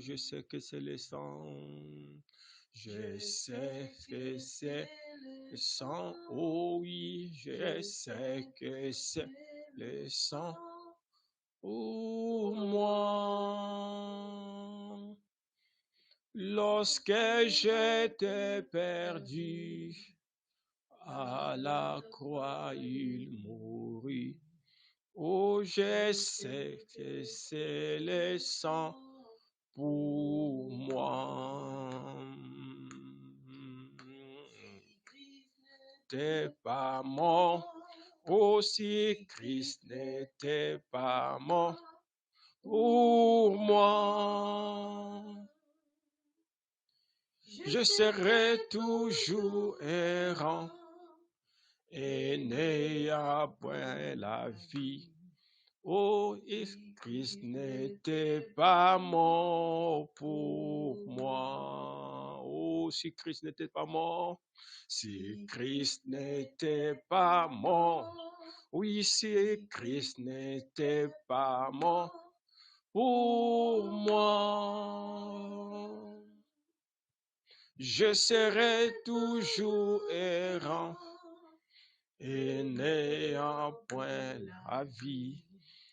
je sais que c'est le sang. Je sais que c'est le sang. Oh oui, je sais que c'est le sang pour moi. Lorsque j'étais perdu, à la croix il mourut. Oh, je sais que c'est le sang pour moi. T'es pas mort. Oh, si Christ n'était pas mort pour moi, je serai toujours errant et n'ayant point la vie. Oh, if Christ n'était pas mort pour moi. Oh, si Christ n'était pas mort. Si Christ n'était pas mort. Oui, si Christ n'était pas mort pour moi, je serai toujours errant et n'ayant point la vie.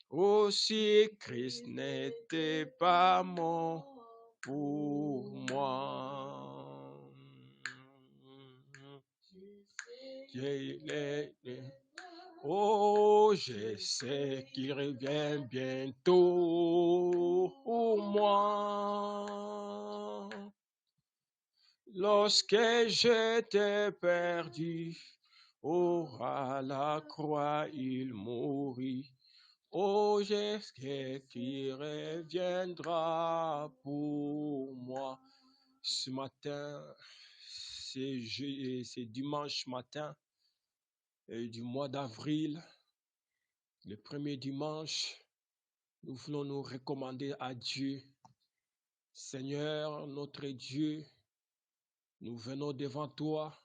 Oh, si Christ n'était pas mort pour moi. Oh, je sais qu'il revient bientôt pour moi. Lorsque j'étais perdu, oh, à la croix il mourut. Oh, je sais qu'il reviendra pour moi. Ce matin, c'est dimanche matin du mois d'avril, le premier dimanche. Nous voulons nous recommander à Dieu. Seigneur, notre Dieu, nous venons devant toi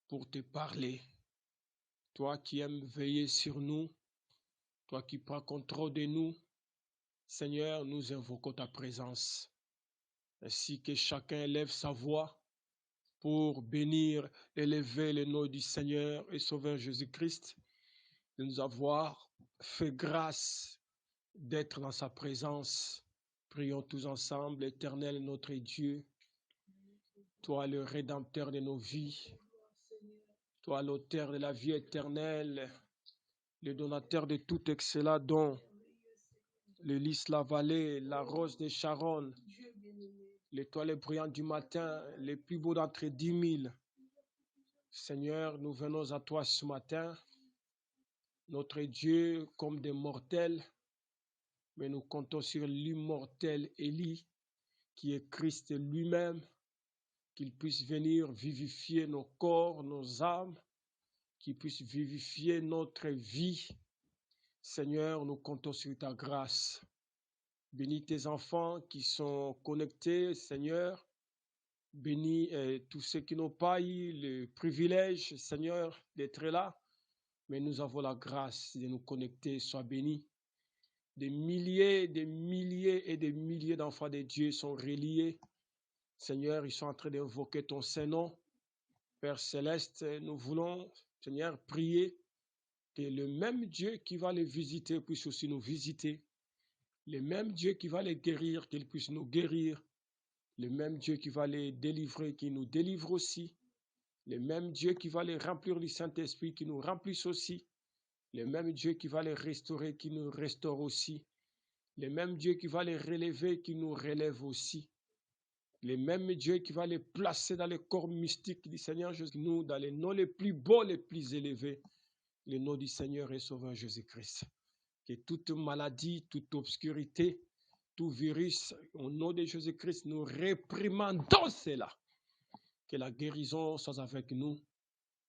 pour te parler. Toi qui aimes veiller sur nous, toi qui prends contrôle de nous, Seigneur, nous invoquons ta présence. Ainsi que chacun élève sa voix pour bénir, élever le nom du Seigneur et Sauveur Jésus-Christ, de nous avoir fait grâce d'être dans sa présence. Prions tous ensemble, Éternel notre Dieu, toi le Rédempteur de nos vies, toi l'auteur de la vie éternelle, le donateur de tout excellent don, le lys, la vallée, la rose de Sharon, l'étoile brillante du matin, les plus beaux d'entre 10 000. Seigneur, nous venons à toi ce matin, notre Dieu, comme des mortels, mais nous comptons sur l'immortel Élie, qui est Christ lui-même, qu'il puisse venir vivifier nos corps, nos âmes, qu'il puisse vivifier notre vie. Seigneur, nous comptons sur ta grâce. Bénis tes enfants qui sont connectés, Seigneur. Bénis tous ceux qui n'ont pas eu le privilège, Seigneur, d'être là. Mais nous avons la grâce de nous connecter. Sois béni. Des milliers et des milliers d'enfants de Dieu sont reliés. Seigneur, ils sont en train d'invoquer ton Saint-Nom. Père Céleste, nous voulons, Seigneur, prier que le même Dieu qui va les visiter puisse aussi nous visiter. Le même Dieu qui va les guérir, qu'il puisse nous guérir. Le même Dieu qui va les délivrer, qui nous délivre aussi. Le même Dieu qui va les remplir du Saint-Esprit, qui nous remplisse aussi. Le même Dieu qui va les restaurer, qui nous restaure aussi. Le même Dieu qui va les relever, qui nous relève aussi. Le même Dieu qui va les placer dans le corps mystique du Seigneur Jésus, nous, dans les noms les plus beaux, les plus élevés. Le nom du Seigneur et Sauveur Jésus-Christ. Que toute maladie, toute obscurité, tout virus, au nom de Jésus-Christ, nous réprimandons cela. Que la guérison soit avec nous.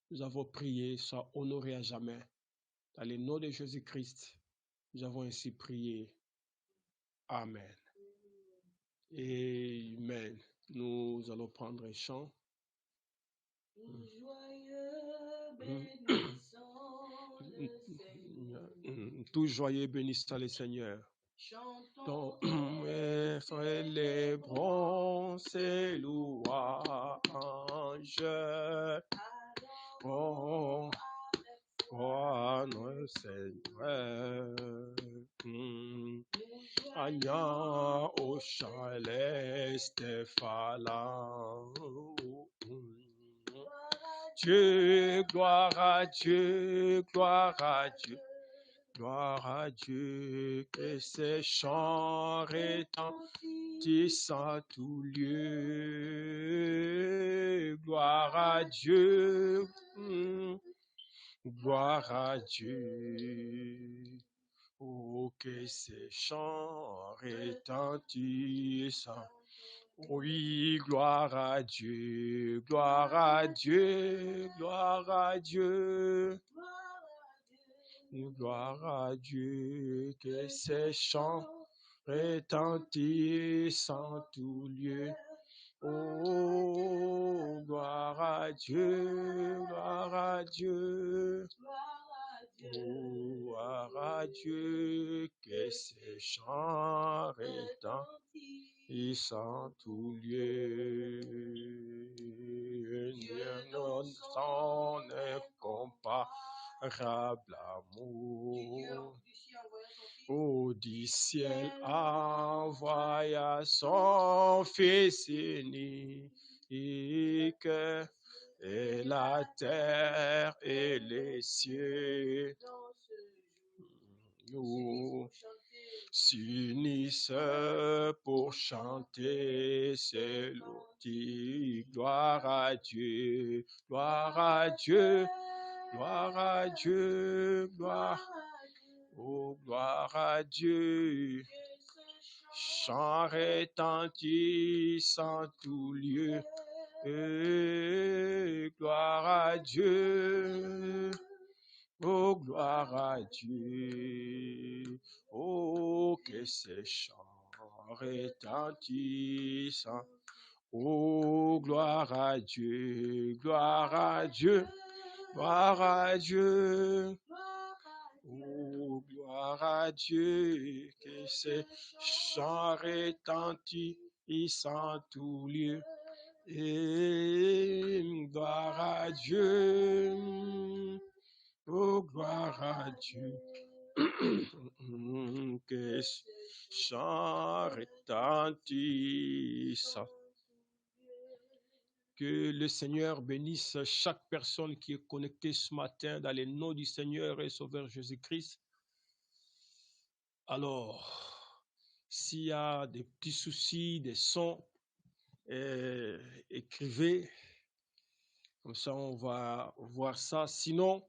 Nous avons prié, soit honoré à jamais. Dans le nom de Jésus-Christ, nous avons ainsi prié. Amen. Amen. Nous allons prendre un chant. Tout joyeux bénissant le Seigneur. Chantons et célébrons ses louanges. Oh, notre Seigneur. Aya au chalet Stéphalan. Dieu, gloire à Dieu, gloire à Dieu. Gloire à Dieu, que ces chants retentissent en tout lieu. Gloire à Dieu, gloire à Dieu. Oh, que ces chants retentissent. Oui, gloire à Dieu, gloire à Dieu, gloire à Dieu. Gloire à Dieu, que ces chants retentissent en tout lieu. Oh, gloire à Dieu, gloire à Dieu. Gloire à Dieu, que ces chants retentissent en tout lieu. Son incomparable amour. Oh, du ciel envoya son Fils unique, et la terre et les cieux nous s'unissent pour chanter ce louti. Gloire à Dieu, gloire à Dieu, gloire à Dieu, gloire. Oh, gloire à Dieu, chant retentissent en tout lieu. Et gloire à Dieu, oh, gloire à Dieu, oh, que ces chants retentissent. Oh, gloire à Dieu, gloire à Dieu, gloire à Dieu. Oh, gloire à Dieu, que ces chants retentissent en tout lieu. Et gloire à Dieu, oh, gloire à Dieu, que ces chants retentissent. Que le Seigneur bénisse chaque personne qui est connectée ce matin dans le nom du Seigneur et Sauveur Jésus-Christ. Alors, s'il y a des petits soucis, des sons, écrivez, comme ça on va voir ça. Sinon,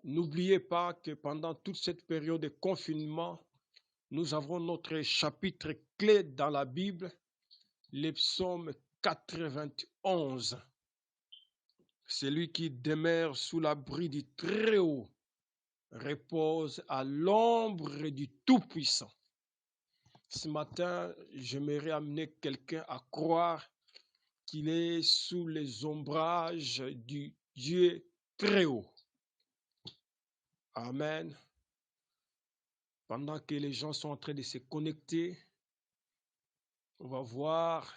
n'oubliez pas que pendant toute cette période de confinement, nous avons notre chapitre clé dans la Bible, le psaume 91. Celui qui demeure sous l'abri du Très-Haut repose à l'ombre du Tout-Puissant. Ce matin, j'aimerais amener quelqu'un à croire qu'il est sous les ombrages du Dieu Très-Haut. Amen. Pendant que les gens sont en train de se connecter, on va voir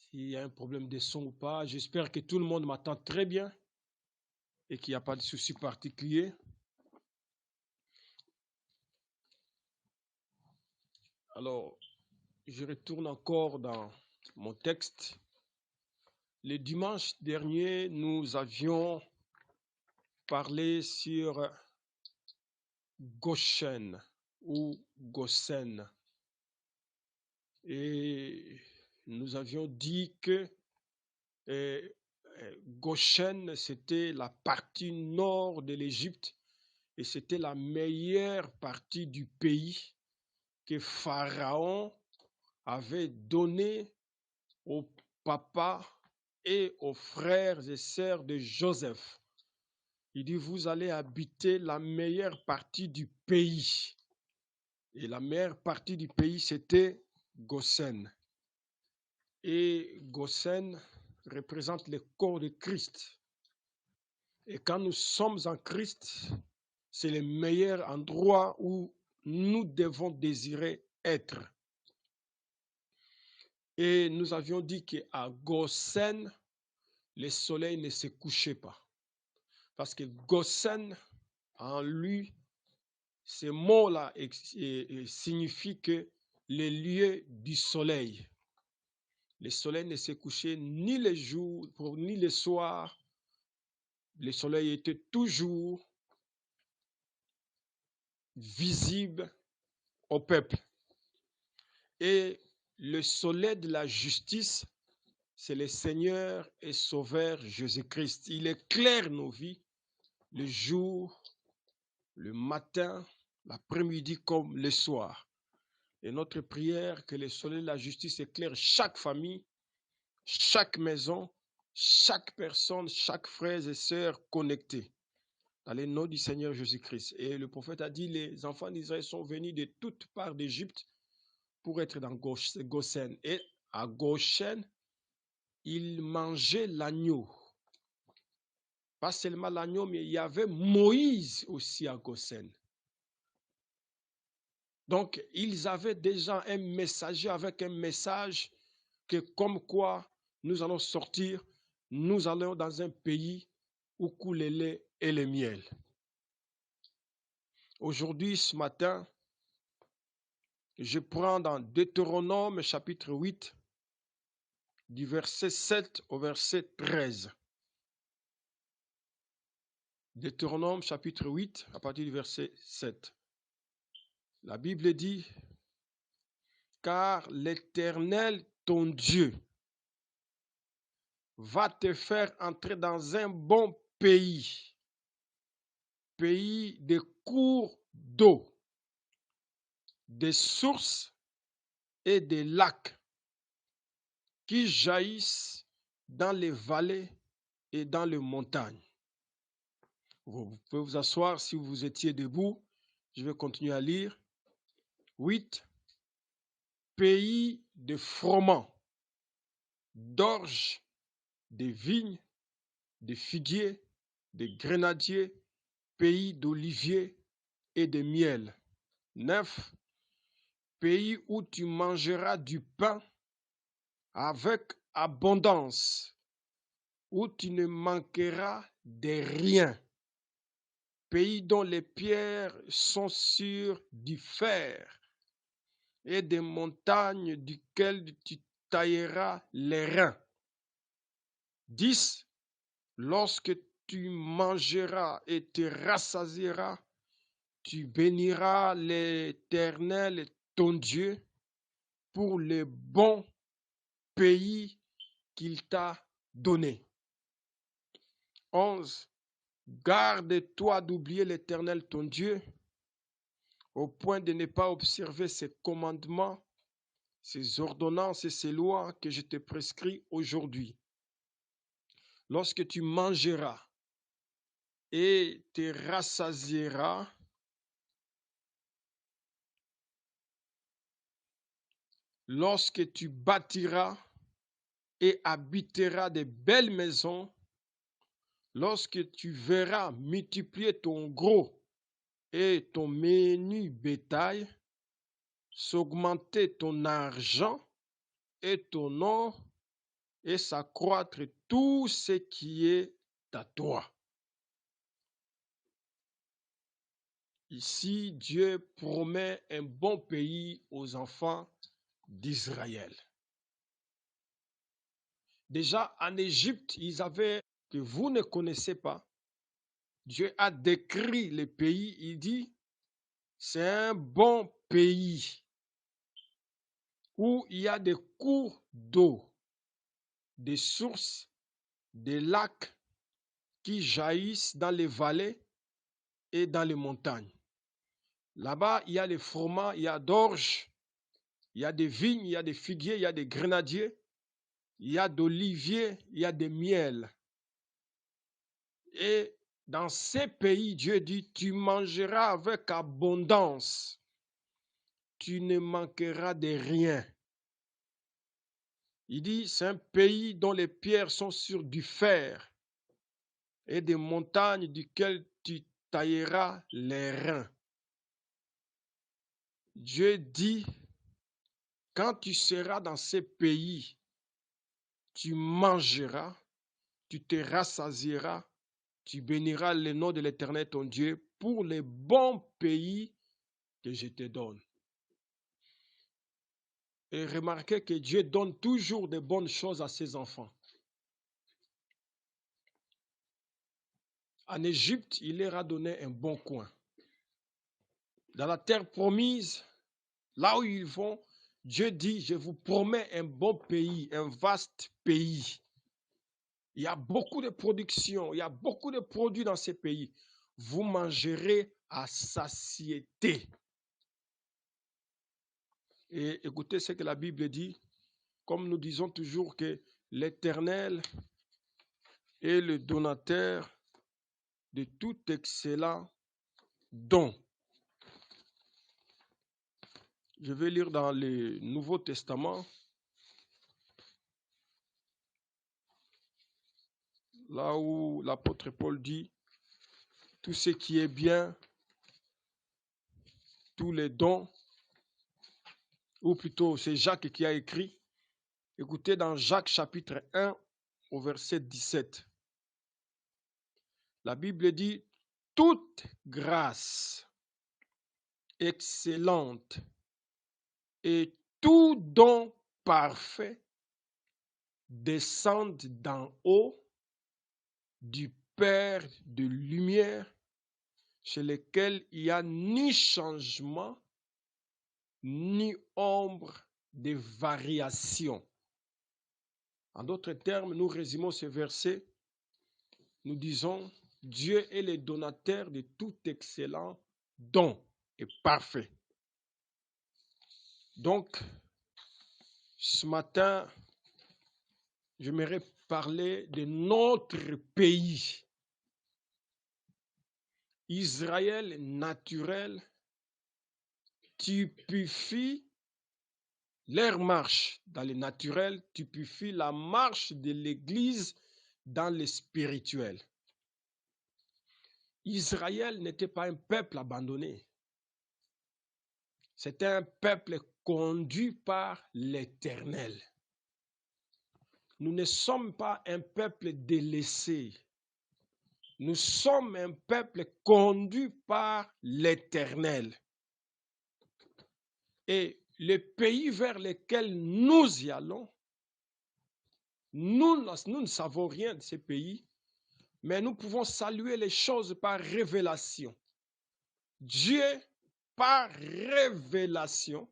s'il y a un problème de son ou pas. J'espère que tout le monde m'entend très bien et qu'il n'y a pas de souci particulier. Alors, je retourne encore dans mon texte. Le dimanche dernier, nous avions parlé sur Goshen ou Gosen. Et nous avions dit que Goshen, c'était la partie nord de l'Égypte et c'était la meilleure partie du pays que Pharaon avait donné au papa et aux frères et sœurs de Joseph. Il dit, vous allez habiter la meilleure partie du pays. Et la meilleure partie du pays, c'était Gosen. Et Gosen représente le corps de Christ. Et quand nous sommes en Christ, c'est le meilleur endroit où nous devons désirer être. Et nous avions dit qu'à Gosen, le soleil ne se couchait pas. Parce que Gosen, en lui, ce mot-là signifie que les lieux du soleil. Le soleil ne se couchait ni le jour, ni le soir. Le soleil était toujours visible au peuple. Et le soleil de la justice, c'est le Seigneur et Sauveur Jésus-Christ. Il éclaire nos vies le jour, le matin, l'après-midi comme le soir. Et notre prière, que le soleil de la justice éclaire chaque famille, chaque maison, chaque personne, chaque frère et sœur connectés. Dans le nom du Seigneur Jésus-Christ. Et le prophète a dit, les enfants d'Israël sont venus de toutes parts d'Égypte pour être dans Gosen. Et à Goshen, ils mangeaient l'agneau. Pas seulement l'agneau, mais il y avait Moïse aussi à Gosen. Donc, ils avaient déjà un messager avec un message que comme quoi nous allons sortir, nous allons dans un pays où coule le lait et le miel. Aujourd'hui, ce matin, je prends dans Deutéronome chapitre 8, du verset 7 au verset 13. Deutéronome chapitre 8, à partir du verset 7. La Bible dit, car l'Éternel, ton Dieu, va te faire entrer dans un bon pays, pays de cours d'eau, des sources et des lacs qui jaillissent dans les vallées et dans les montagnes. Vous pouvez vous asseoir si vous étiez debout. Je vais continuer à lire. 8. Pays de froment, d'orge, de vignes, de figuiers, de grenadiers, pays d'oliviers et de miel. 9. Pays où tu mangeras du pain avec abondance, où tu ne manqueras de rien. Pays dont les pierres sont sur du fer et des montagnes duquel tu tailleras les reins. 10. Lorsque tu mangeras et te rassasieras, tu béniras l'Éternel ton Dieu pour le bon pays qu'il t'a donné. 11. Garde-toi d'oublier l'Éternel ton Dieu, au point de ne pas observer ses commandements, ses ordonnances et ses lois que je te prescris aujourd'hui. Lorsque tu mangeras et te rassasieras, lorsque tu bâtiras et habiteras de belles maisons, lorsque tu verras multiplier ton gros et ton menu bétail, s'augmenter ton argent et ton or, et s'accroître tout ce qui est à toi. Ici, Dieu promet un bon pays aux enfants d'Israël. Déjà, en Égypte, ils avaient, que vous ne connaissez pas, Dieu a décrit le pays, il dit, c'est un bon pays où il y a des cours d'eau, des sources, des lacs qui jaillissent dans les vallées et dans les montagnes. Là-bas, il y a les froment, il y a d'orge, il y a des vignes, il y a des figuiers, il y a des grenadiers, il y a d'oliviers, il y a des miels. Et dans ces pays, Dieu dit, tu mangeras avec abondance. Tu ne manqueras de rien. Il dit, c'est un pays dont les pierres sont sur du fer et des montagnes duquel tu tailleras les reins. Dieu dit, quand tu seras dans ces pays, tu mangeras, tu te rassasieras, tu béniras le nom de l'Éternel ton Dieu pour les bons pays que je te donne. Et remarquez que Dieu donne toujours de bonnes choses à ses enfants. En Égypte, il leur a donné un bon coin. Dans la terre promise, là où ils vont, Dieu dit, je vous promets un bon pays, un vaste pays. Il y a beaucoup de production, il y a beaucoup de produits dans ces pays. Vous mangerez à satiété. Et écoutez ce que la Bible dit, comme nous disons toujours que l'Éternel est le donateur de tout excellent don. Je vais lire dans le Nouveau Testament, là où l'apôtre Paul dit, tout ce qui est bien, tous les dons, ou plutôt c'est Jacques qui a écrit. Écoutez dans Jacques chapitre 1 au verset 17. La Bible dit, toute grâce excellente et tout don parfait descendent d'en haut du Père de lumière, chez lequel il n'y a ni changement, ni ombre de variation. En d'autres termes, nous résumons ce verset, nous disons, Dieu est le donateur de tout excellent don et parfait. Donc, ce matin, j'aimerais parler de notre pays. Israël naturel typifie leur marche dans le naturel, typifie la marche de l'Église dans le spirituel. Israël n'était pas un peuple abandonné. C'était un peuple conduit par l'Éternel. Nous ne sommes pas un peuple délaissé. Nous sommes un peuple conduit par l'Éternel. Et le pays vers lequel nous y allons, nous ne savons rien de ces pays, mais nous pouvons saluer les choses par révélation. Dieu, par révélation,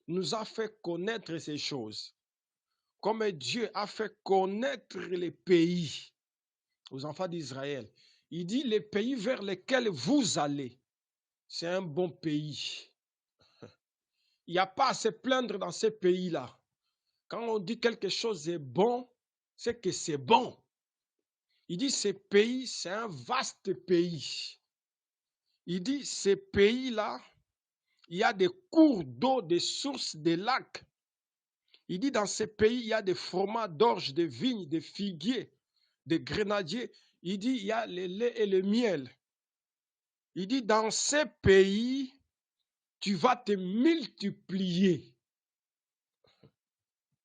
nous a fait connaître ces choses. Comme Dieu a fait connaître les pays aux enfants d'Israël. Il dit, les pays vers lesquels vous allez, c'est un bon pays. Il n'y a pas à se plaindre dans ces pays-là. Quand on dit quelque chose est bon, c'est que c'est bon. Il dit, ces pays, c'est un vaste pays. Il dit, ces pays-là, il y a des cours d'eau, des sources, des lacs. Il dit, dans ces pays, il y a des fromages d'orge, des vignes, des figuiers, des grenadiers. Il dit, il y a le lait et le miel. Il dit, dans ces pays, tu vas te multiplier.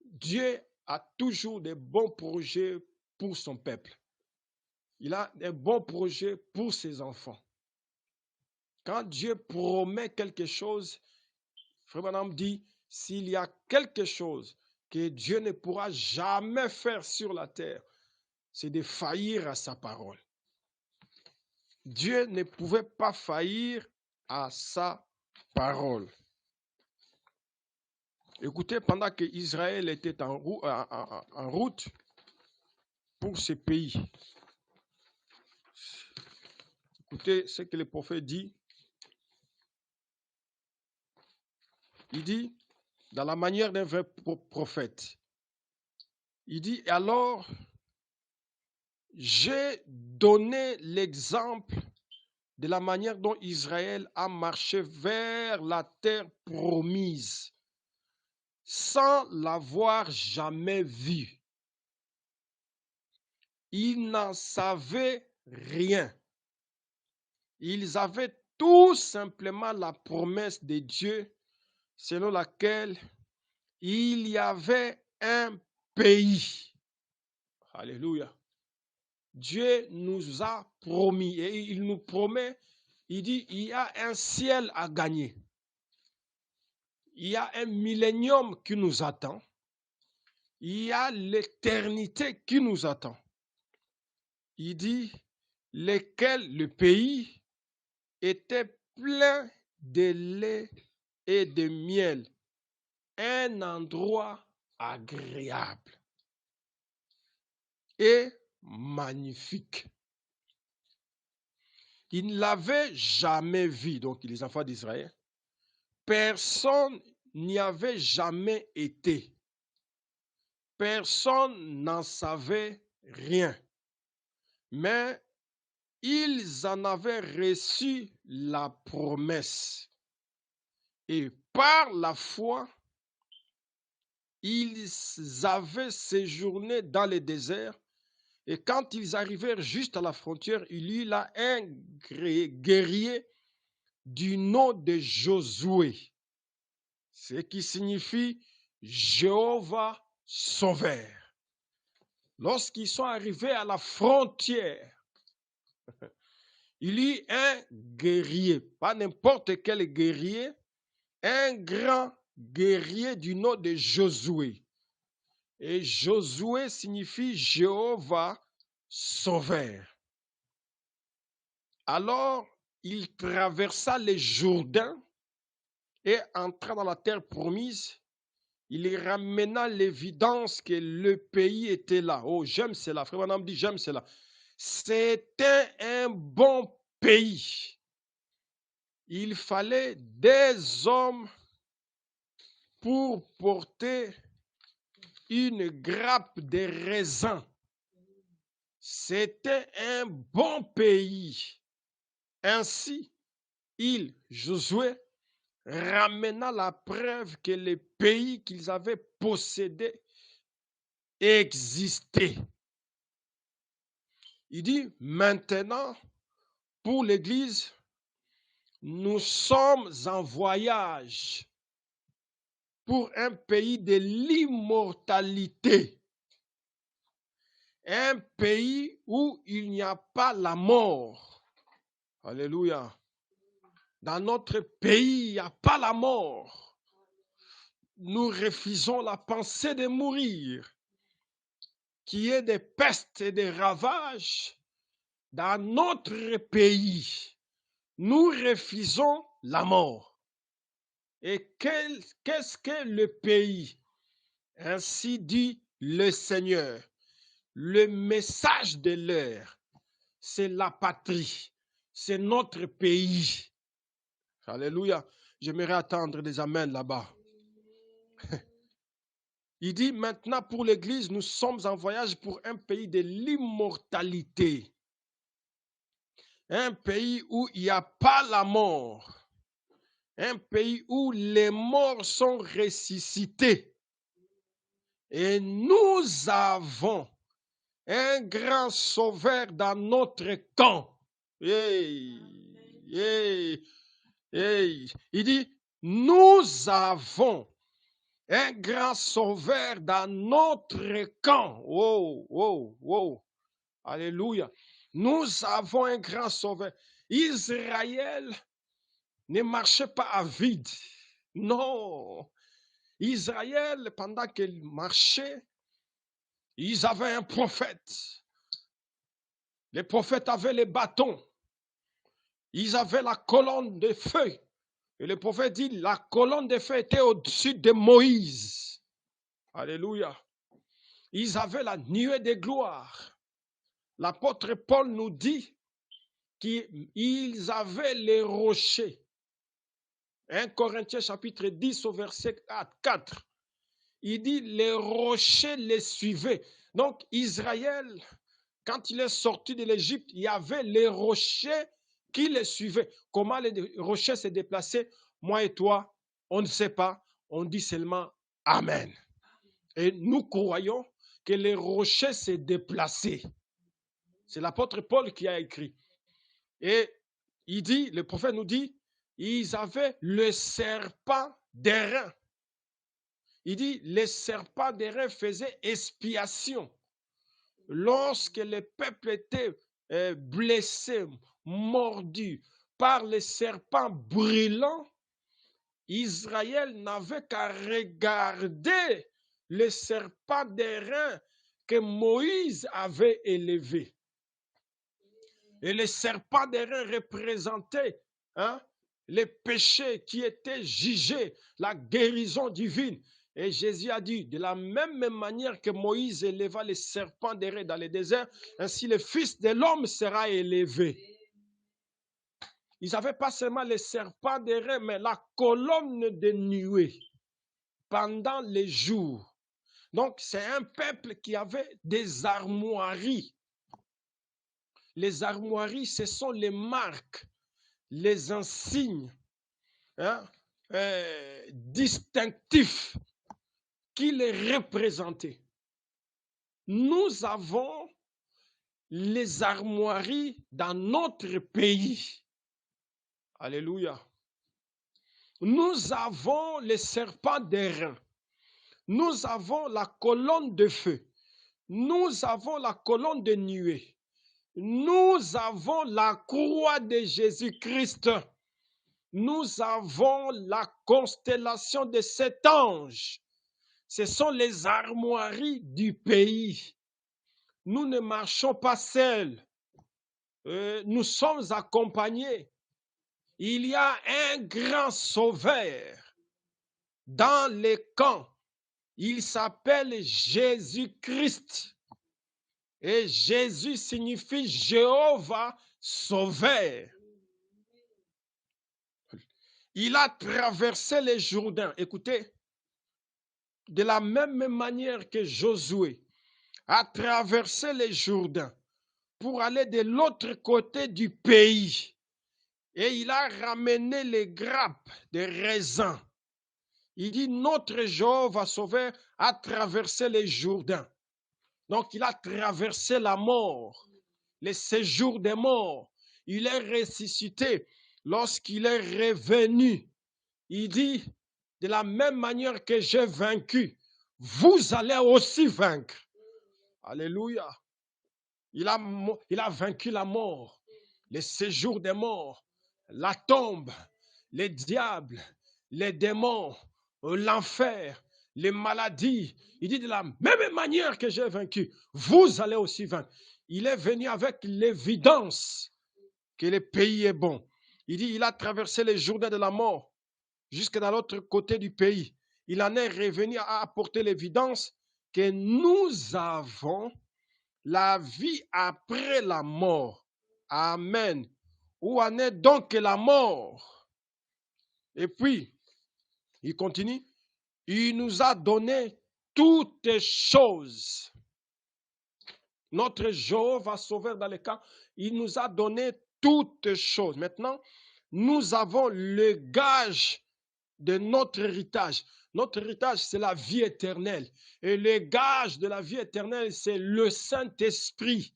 Dieu a toujours des bons projets pour son peuple. Il a des bons projets pour ses enfants. Quand Dieu promet quelque chose, Frère Branham dit, s'il y a quelque chose que Dieu ne pourra jamais faire sur la terre, c'est de faillir à sa parole. Dieu ne pouvait pas faillir à sa parole. Écoutez, pendant que Israël était en route pour ce pays, écoutez ce que le prophète dit. Il dit, dans la manière d'un vrai prophète, il dit, alors, j'ai donné l'exemple de la manière dont Israël a marché vers la terre promise, sans l'avoir jamais vue. Ils n'en savaient rien. Ils avaient tout simplement la promesse de Dieu selon laquelle il y avait un pays. Alléluia. Dieu nous a promis et il nous promet, il dit, il y a un ciel à gagner. Il y a un millénium qui nous attend. Il y a l'éternité qui nous attend. Il dit, lequel le pays était plein de lait et de miel. Un endroit agréable et magnifique. Ils ne l'avaient jamais vu, donc les enfants d'Israël. Personne n'y avait jamais été. Personne n'en savait rien. Mais ils en avaient reçu la promesse. Et par la foi, ils avaient séjourné dans le désert. Et quand ils arrivèrent juste à la frontière, il y eut là un guerrier du nom de Josué, ce qui signifie Jéhovah Sauveur. Lorsqu'ils sont arrivés à la frontière, il y eut un guerrier, pas n'importe quel guerrier, un grand guerrier du nom de Josué. Et Josué signifie Jéhovah Sauveur. Alors, il traversa les Jourdains et entra dans la terre promise. Il ramena l'évidence que le pays était là. Oh, j'aime cela. Frère Madame dit, j'aime cela. C'était un bon pays. Il fallait des hommes pour porter une grappe de raisin. C'était un bon pays. Ainsi, Josué, ramena la preuve que le pays qu'ils avaient possédé existait. Il dit, maintenant, pour l'Église, nous sommes en voyage pour un pays de l'immortalité. Un pays où il n'y a pas la mort. Alléluia. Dans notre pays, il n'y a pas la mort. Nous refusons la pensée de mourir. Qu'il y ait des pestes et des ravages dans notre pays. Nous refusons la mort. Et qu'est-ce que le pays? Ainsi dit le Seigneur. Le message de l'heure, c'est la patrie. C'est notre pays. Alléluia. J'aimerais attendre des amens là-bas. Il dit maintenant pour l'Église, nous sommes en voyage pour un pays de l'immortalité. Un pays où il n'y a pas la mort. Un pays où les morts sont ressuscités. Et nous avons un grand sauveur dans notre camp. Hey, hey, hey. Il dit, nous avons un grand sauveur dans notre camp. Wow, wow, wow. Alléluia. Nous avons un grand sauveur. Israël ne marchait pas à vide. Non. Israël, pendant qu'il marchait, ils avaient un prophète. Les prophètes avaient les bâtons. Ils avaient la colonne de feu. Et le prophète dit, la colonne de feu était au-dessus de Moïse. Alléluia. Ils avaient la nuée de gloire. L'apôtre Paul nous dit qu'ils avaient les rochers. 1 Corinthiens chapitre 10 au verset 4. Il dit, les rochers les suivaient. Donc Israël, quand il est sorti de l'Égypte, il y avait les rochers qui les suivaient. Comment les rochers se déplaçaient? Moi et toi, on ne sait pas. On dit seulement Amen. Et nous croyons que les rochers se déplaçaient. C'est l'apôtre Paul qui a écrit. Et il dit, le prophète nous dit, ils avaient le serpent d'airain. Il dit, les serpents d'airain faisaient expiation. Lorsque le peuple était blessé, mordu par les serpents brûlants, Israël n'avait qu'à regarder le serpent d'airain que Moïse avait élevé. Et le serpent d'airain représentait les péchés qui étaient jugés, la guérison divine. Et Jésus a dit, de la même manière que Moïse éleva les serpents d'airain dans le désert, ainsi le Fils de l'homme sera élevé. Ils n'avaient pas seulement les serpents d'airain, mais la colonne de nuée pendant les jours. Donc, c'est un peuple qui avait des armoiries. Les armoiries, ce sont les marques, les insignes distinctifs qui les représentaient. Nous avons les armoiries dans notre pays. Alléluia. Nous avons les serpents d'airain. Nous avons la colonne de feu. Nous avons la colonne de nuée. Nous avons la croix de Jésus-Christ. Nous avons la constellation de cet ange. Ce sont les armoiries du pays. Nous ne marchons pas seuls. Nous sommes accompagnés. Il y a un grand sauveur dans les camps. Il s'appelle Jésus-Christ. Et Jésus signifie Jéhovah sauveur. Il a traversé les Jourdains. Écoutez, de la même manière que Josué a traversé les Jourdains pour aller de l'autre côté du pays. Et il a ramené les grappes de raisins. Il dit, notre Jéhovah sauveur a traversé les Jourdains. Donc, il a traversé la mort, les séjours des morts. Il est ressuscité. Lorsqu'il est revenu, il dit, de la même manière que j'ai vaincu, vous allez aussi vaincre. Alléluia. Il a vaincu la mort, les séjours des morts, la tombe, les diables, les démons, l'enfer, les maladies. Il dit de la même manière que j'ai vaincu, vous allez aussi vaincre. Il est venu avec l'évidence que le pays est bon. Il dit, il a traversé les Jourdains de la mort jusque dans l'autre côté du pays. Il en est revenu à apporter l'évidence que nous avons la vie après la mort. Amen. Où en est donc la mort? Et puis, il continue, il nous a donné toutes choses. Notre Jéhovah sauveur dans le camp, il nous a donné toutes choses. Maintenant, nous avons le gage de notre héritage. Notre héritage, c'est la vie éternelle. Et le gage de la vie éternelle, c'est le Saint-Esprit.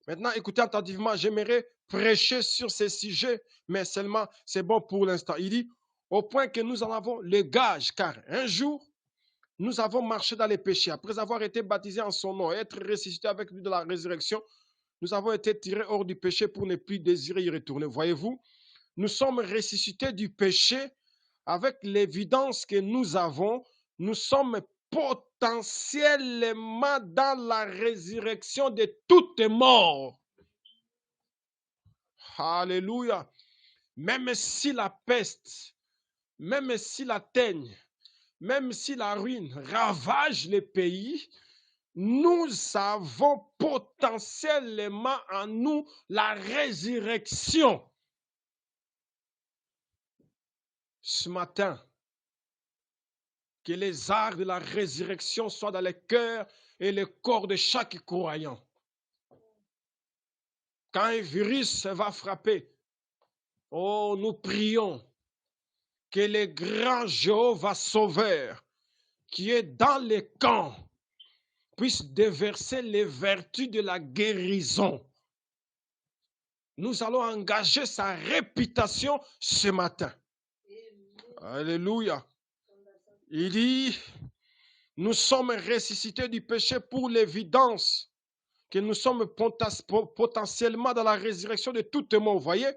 Maintenant, écoutez attentivement, j'aimerais prêcher sur ces sujets, mais seulement c'est bon pour l'instant. Il dit, au point que nous en avons le gage, car un jour, nous avons marché dans les péchés. Après avoir été baptisés en son nom et être ressuscités avec lui de la résurrection, nous avons été tirés hors du péché pour ne plus désirer y retourner. Voyez-vous, nous sommes ressuscités du péché avec l'évidence que nous avons. Nous sommes potentiellement dans la résurrection de toutes morts. Alléluia. Même si la peste, même si la teigne, même si la ruine ravage les pays, nous avons potentiellement en nous la résurrection. Ce matin, que les arts de la résurrection soient dans le cœur et le corps de chaque croyant. Quand un virus va frapper, oh, nous prions que le grand Jéhovah sauveur qui est dans les camps puisse déverser les vertus de la guérison. Nous allons engager sa réputation ce matin. Alléluia. Il dit, nous sommes ressuscités du péché pour l'évidence que nous sommes potentiellement dans la résurrection de tout mort. Vous voyez,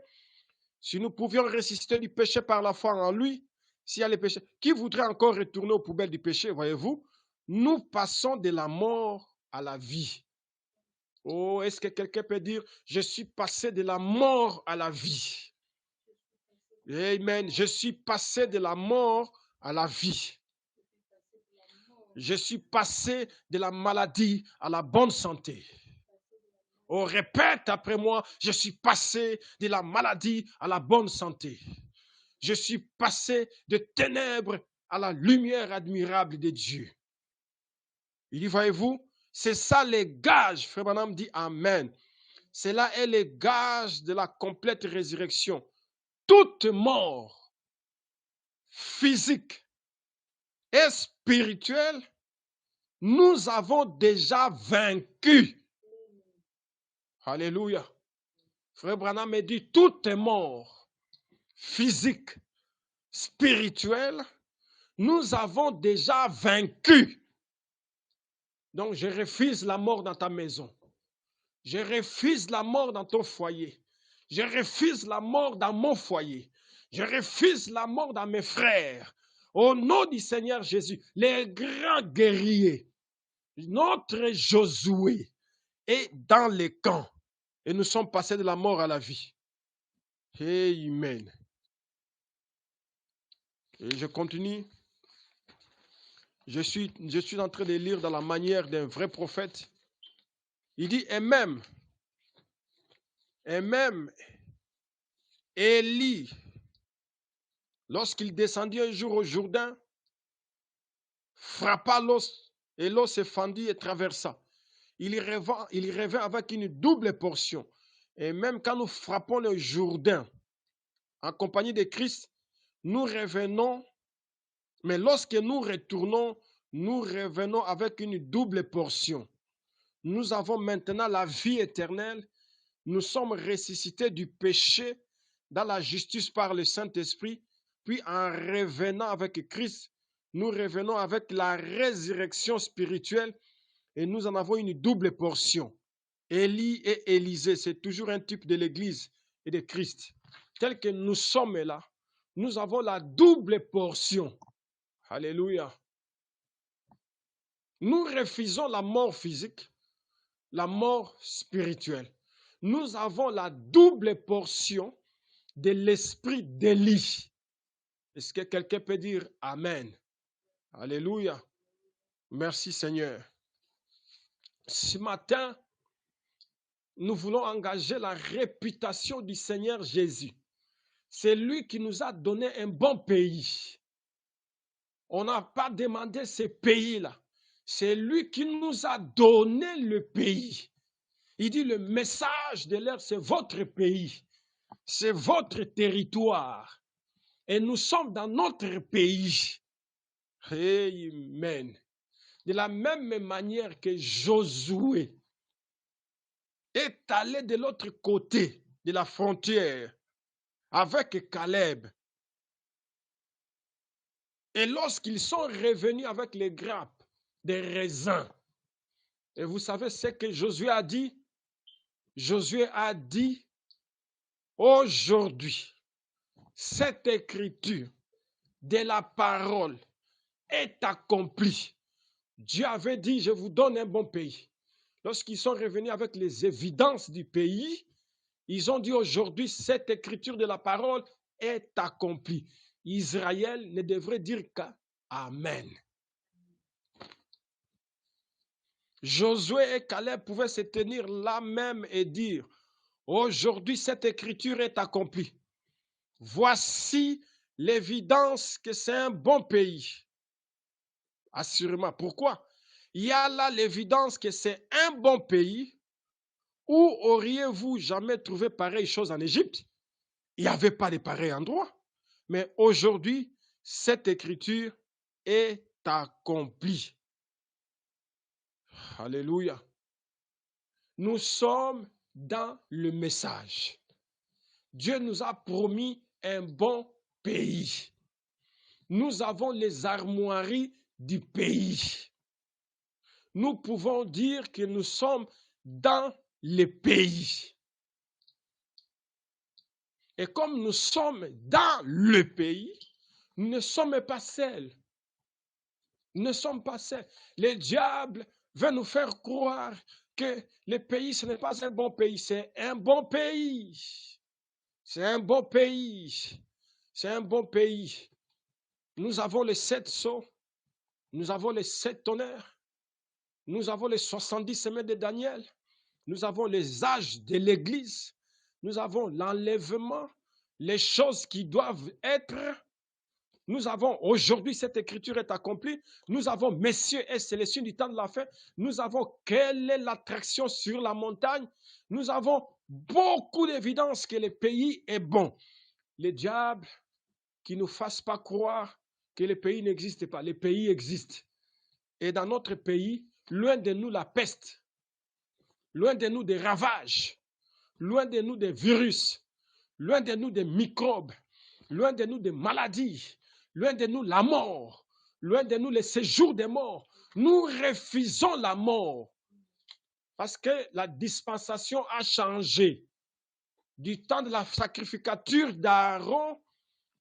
si nous pouvions ressusciter du péché par la foi en lui, s'il y a les péchés, qui voudrait encore retourner aux poubelles du péché, voyez-vous? Nous passons de la mort à la vie. Oh, est-ce que quelqu'un peut dire, je suis passé de la mort à la vie? Amen. Je suis passé de la mort à la vie. Je suis passé de la maladie à la bonne santé. Oh, répète après moi, je suis passé de la maladie à la bonne santé. Je suis passé de ténèbres à la lumière admirable de Dieu. Il dit, voyez-vous, c'est ça les gages. Frère Branham dit Amen. Cela est les gages de la complète résurrection. Toute mort physique et spirituelle, nous avons déjà vaincu. Alléluia. Frère Branham me dit, toute mort physique, spirituelle, nous avons déjà vaincu. Donc, je refuse la mort dans ta maison. Je refuse la mort dans ton foyer. Je refuse la mort dans mon foyer. Je refuse la mort dans mes frères. Au nom du Seigneur Jésus, les grands guerriers, notre Josué est dans les camps. Et nous sommes passés de la mort à la vie. Amen. Et je continue. Je suis en train de lire dans la manière d'un vrai prophète. Il dit, et même, Élie, lorsqu'il descendit un jour au Jourdain, frappa l'os, et l'os se fendit et traversa. Il y revint avec une double portion. Et même quand nous frappons le Jourdain, en compagnie de Christ, nous revenons, mais lorsque nous retournons, nous revenons avec une double portion. Nous avons maintenant la vie éternelle. Nous sommes ressuscités du péché dans la justice par le Saint-Esprit. Puis en revenant avec Christ, nous revenons avec la résurrection spirituelle et nous en avons une double portion. Élie et Élisée, c'est toujours un type de l'Église et de Christ. Tel que nous sommes là, nous avons la double portion. Alléluia. Nous refusons la mort physique, la mort spirituelle. Nous avons la double portion de l'esprit d'Élie. Est-ce que quelqu'un peut dire Amen? Alléluia. Merci Seigneur. Ce matin, nous voulons engager la réputation du Seigneur Jésus. C'est lui qui nous a donné un bon pays. On n'a pas demandé ce pays-là. C'est lui qui nous a donné le pays. Il dit le message de l'air, c'est votre pays. C'est votre territoire. Et nous sommes dans notre pays. Amen. De la même manière que Josué est allé de l'autre côté de la frontière avec Caleb. Et lorsqu'ils sont revenus avec les grappes des raisins, et vous savez ce que Josué a dit? Josué a dit, aujourd'hui, cette écriture de la parole est accomplie. Dieu avait dit, je vous donne un bon pays. Lorsqu'ils sont revenus avec les évidences du pays, ils ont dit aujourd'hui, cette écriture de la parole est accomplie. Israël ne devrait dire qu'Amen. Josué et Caleb pouvaient se tenir là même et dire, aujourd'hui, cette écriture est accomplie. Voici l'évidence que c'est un bon pays. Assurément. Pourquoi? Il y a là l'évidence que c'est un bon pays. Où auriez-vous jamais trouvé pareille chose en Égypte? Il n'y avait pas de pareil endroit. Mais aujourd'hui, cette écriture est accomplie. Alléluia. Nous sommes dans le message. Dieu nous a promis un bon pays. Nous avons les armoiries du pays. Nous pouvons dire que nous sommes dans le pays. Et comme nous sommes dans le pays, nous ne sommes pas seuls. Nous ne sommes pas seuls. Le diable veut nous faire croire que le pays, ce n'est pas un bon pays, c'est un bon pays. C'est un bon pays. C'est un bon pays. Nous avons les 7 sceaux. Nous avons les 7 tonnerres. Nous avons les 70 semaines de Daniel. Nous avons les âges de l'Église. Nous avons l'enlèvement, les choses qui doivent être. Nous avons aujourd'hui, cette écriture est accomplie. Nous avons messieurs et célestins du temps de la fin. Nous avons quelle est l'attraction sur la montagne. Nous avons beaucoup d'évidence que le pays est bon. Le diable qui ne nous fasse pas croire que le pays n'existe pas. Le pays existe. Et dans notre pays, loin de nous la peste, loin de nous des ravages, loin de nous des virus, loin de nous des microbes, loin de nous des maladies, loin de nous la mort, loin de nous le séjour des morts. Nous refusons la mort parce que la dispensation a changé. Du temps de la sacrificature d'Aaron,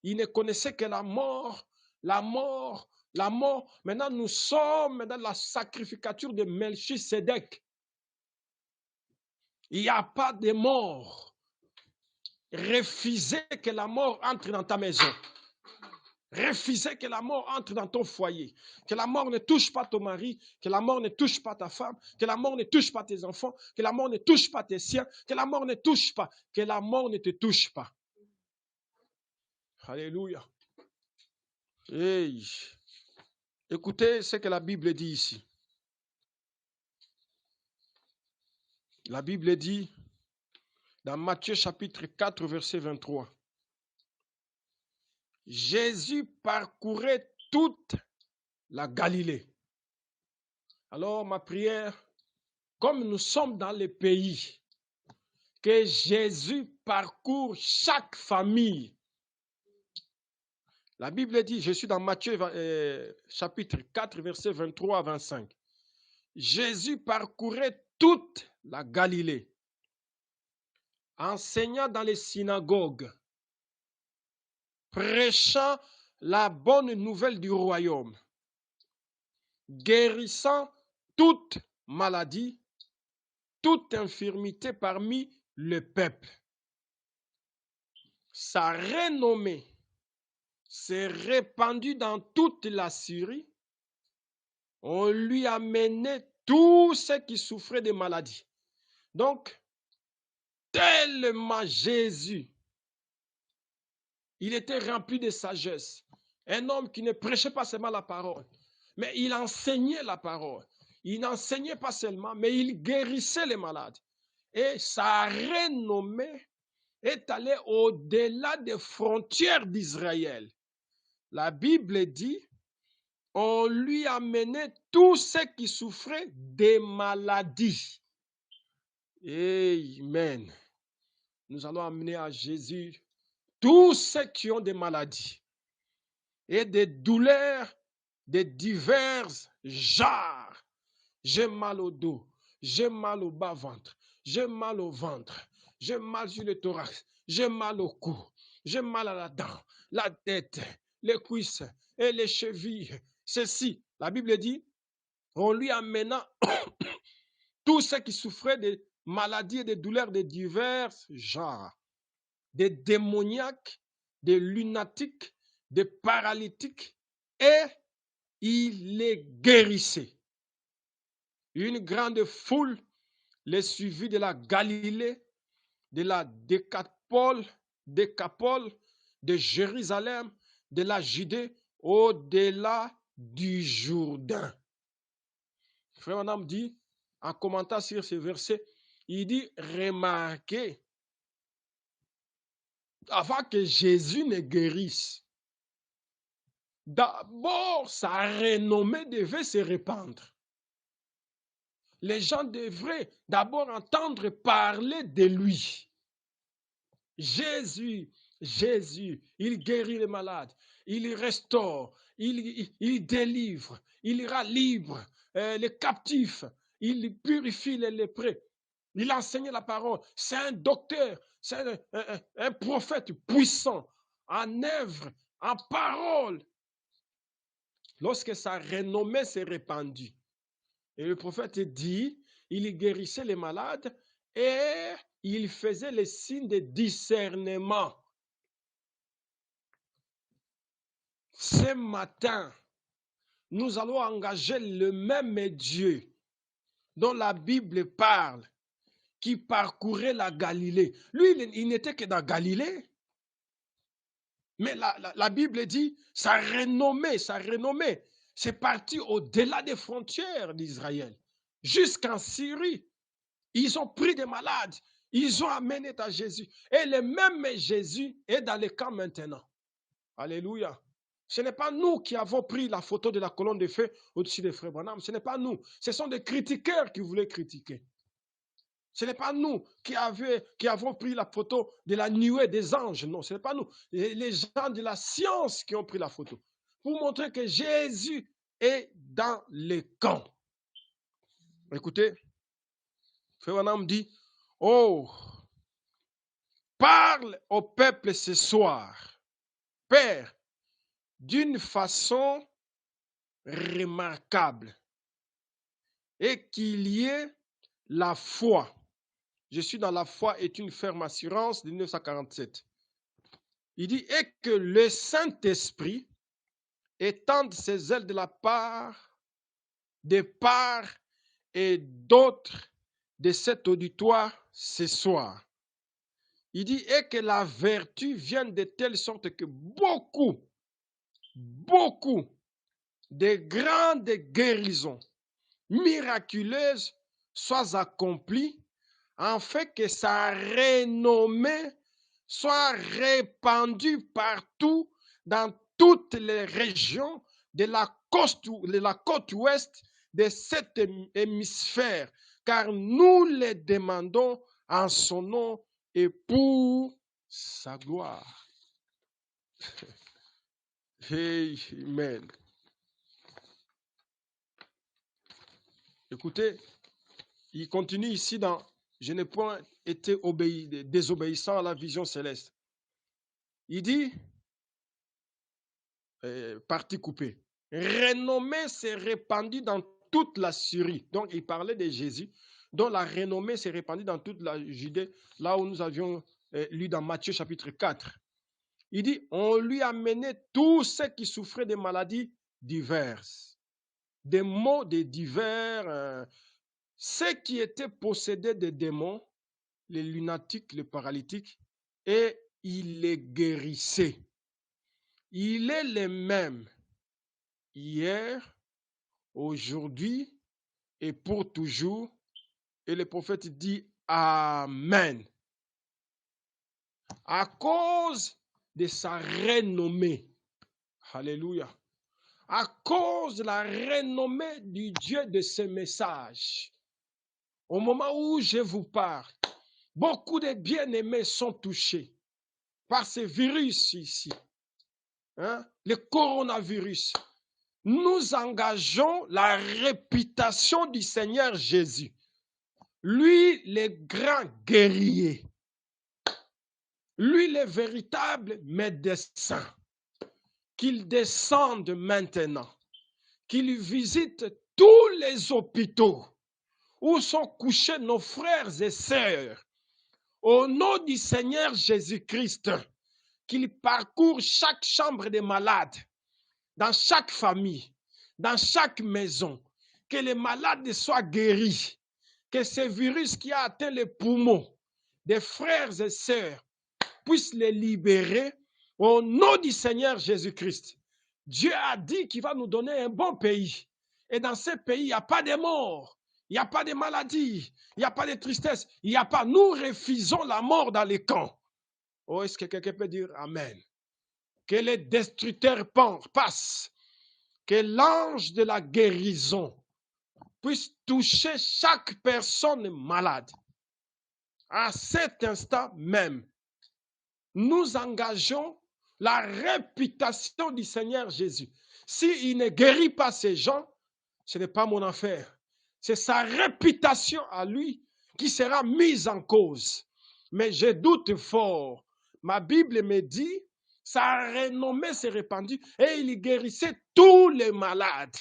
il ne connaissait que la mort, la mort, la mort. Maintenant, nous sommes dans la sacrificature de Melchisédek. Il n'y a pas de mort. Refusez que la mort entre dans ta maison. Refusez que la mort entre dans ton foyer. Que la mort ne touche pas ton mari. Que la mort ne touche pas ta femme. Que la mort ne touche pas tes enfants. Que la mort ne touche pas tes siens. Que la mort ne touche pas. Que la mort ne te touche pas. Alléluia. Hey. Écoutez ce que la Bible dit ici. La Bible dit dans Matthieu chapitre 4, verset 23. Jésus parcourait toute la Galilée. Alors ma prière, comme nous sommes dans le pays, que Jésus parcourt chaque famille. La Bible dit, je suis dans Matthieu chapitre 4, verset 23 à 25. Jésus parcourait toute la Galilée, enseignant dans les synagogues, prêchant la bonne nouvelle du royaume, guérissant toute maladie, toute infirmité parmi le peuple. Sa renommée s'est répandue dans toute la Syrie. On lui a mené tous ceux qui souffraient de maladies. Donc, tellement Jésus, il était rempli de sagesse. Un homme qui ne prêchait pas seulement la parole, mais il enseignait la parole. Il n'enseignait pas seulement, mais il guérissait les malades. Et sa renommée est allée au-delà des frontières d'Israël. La Bible dit, on lui a mené tous ceux qui souffraient des maladies. Amen. Nous allons amener à Jésus tous ceux qui ont des maladies et des douleurs de divers genres. J'ai mal au dos, j'ai mal au bas-ventre, j'ai mal au ventre, j'ai mal sur le thorax, j'ai mal au cou, j'ai mal à la dent, la tête, les cuisses et les chevilles. Ceci, la Bible dit, on lui amena tous ceux qui souffraient de maladies et de douleurs de divers genres, des démoniaques, des lunatiques, des paralytiques, et il les guérissait. Une grande foule les suivit de la Galilée, de la Décapole, de Jérusalem, de la Judée, au-delà du Jourdain. Frère Madame dit, en commentant sur ce verset, il dit, remarquez, avant que Jésus ne guérisse, d'abord sa renommée devait se répandre. Les gens devraient d'abord entendre parler de lui. Jésus, Jésus, il guérit les malades, il restaure, il délivre, il rend libre les captifs, il purifie les lépreux, il enseigne la parole. C'est un docteur, c'est un prophète puissant en œuvre, en parole. Lorsque sa renommée s'est répandue, et le prophète dit, il guérissait les malades et il faisait les signes de discernement. Ce matin, nous allons engager le même Dieu dont la Bible parle, qui parcourait la Galilée. Lui, il n'était que dans Galilée. Mais la Bible dit, sa renommée, c'est parti au-delà des frontières d'Israël, jusqu'en Syrie. Ils ont pris des malades, ils ont amené à Jésus. Et le même Jésus est dans les camps maintenant. Alléluia. Ce n'est pas nous qui avons pris la photo de la colonne de feu au-dessus des frères Branham. Ce n'est pas nous. Ce sont des critiqueurs qui voulaient critiquer. Ce n'est pas nous qui avons pris la photo de la nuée des anges. Non, ce n'est pas nous. Les gens de la science qui ont pris la photo. Pour montrer que Jésus est dans les camps. Écoutez, frère Branham dit, oh, parle au peuple ce soir, Père, d'une façon remarquable, et qu'il y ait la foi. Je suis dans la foi est une ferme assurance de 1947. Il dit, et que le Saint-Esprit étende ses ailes de la part, des parts et d'autres de cet auditoire ce soir. Il dit, et que la vertu vienne de telle sorte que beaucoup de grandes guérisons miraculeuses soient accomplies, afin que sa renommée soit répandue partout dans toutes les régions de la côte ouest de cet hémisphère, car nous les demandons en son nom et pour sa gloire. Amen. Écoutez, il continue ici dans « Je n'ai point été désobéissant à la vision céleste ». Il dit, partie coupée, « Renommée s'est répandue dans toute la Syrie ». Donc, il parlait de Jésus, dont la renommée s'est répandue dans toute la Judée, là où nous avions lu dans Matthieu chapitre 4. Il dit, on lui a mené tous ceux qui souffraient de maladies diverses, des maux de divers, ceux qui étaient possédés de démons, les lunatiques, les paralytiques, et il les guérissait. Il est le même hier, aujourd'hui et pour toujours. Et le prophète dit Amen. À cause de sa renommée. Alléluia. À cause de la renommée du Dieu de ce message. Au moment où je vous parle, beaucoup de bien-aimés sont touchés par ce virus ici, le coronavirus. Nous engageons la réputation du Seigneur Jésus, lui le grand guerrier, lui le véritable médecin, qu'il descende maintenant, qu'il visite tous les hôpitaux où sont couchés nos frères et sœurs, au nom du Seigneur Jésus-Christ, qu'il parcourt chaque chambre des malades, dans chaque famille, dans chaque maison, que les malades soient guéris, que ce virus qui a atteint les poumons des frères et sœurs puisse les libérer au nom du Seigneur Jésus-Christ. Dieu a dit qu'il va nous donner un bon pays. Et dans ce pays, il n'y a pas de mort, il n'y a pas de maladie, il n'y a pas de tristesse, il n'y a pas. Nous refusons la mort dans les camps. Oh, est-ce que quelqu'un peut dire Amen? Que les destructeurs passent, que l'ange de la guérison puisse toucher chaque personne malade à cet instant même. nous engageons la réputation du Seigneur Jésus. S'il ne guérit pas ces gens, ce n'est pas mon affaire. C'est sa réputation à lui qui sera mise en cause. Mais je doute fort. Ma Bible me dit, sa renommée s'est répandue et il guérissait tous les malades.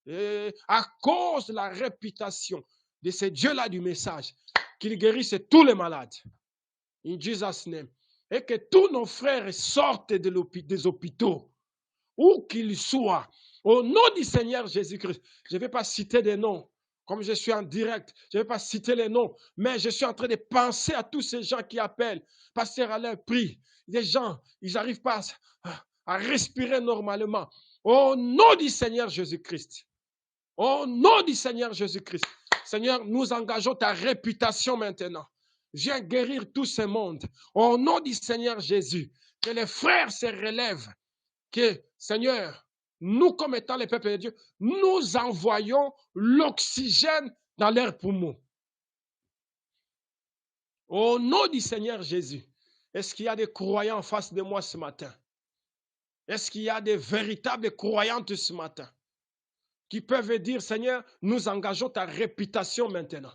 Et à cause de la réputation de ce Dieu-là du message, qu'il guérisse tous les malades. In Jesus' name. Et que tous nos frères sortent des hôpitaux, où qu'ils soient, au nom du Seigneur Jésus-Christ. Je ne vais pas citer des noms, comme je suis en direct, je ne vais pas citer les noms, mais je suis en train de penser à tous ces gens qui appellent, Pasteur Alain, prie. Des gens, ils n'arrivent pas à respirer normalement. Au nom du Seigneur Jésus-Christ. Au nom du Seigneur Jésus-Christ. Seigneur, nous engageons ta réputation maintenant. Viens guérir tout ce monde. Au nom du Seigneur Jésus. Que les frères se relèvent. Que, Seigneur, nous comme étant les peuples de Dieu, nous envoyons l'oxygène dans leurs poumons. Au nom du Seigneur Jésus. Est-ce qu'il y a des croyants en face de moi ce matin? Est-ce qu'il y a des véritables croyantes ce matin qui peuvent dire, Seigneur, nous engageons ta réputation maintenant.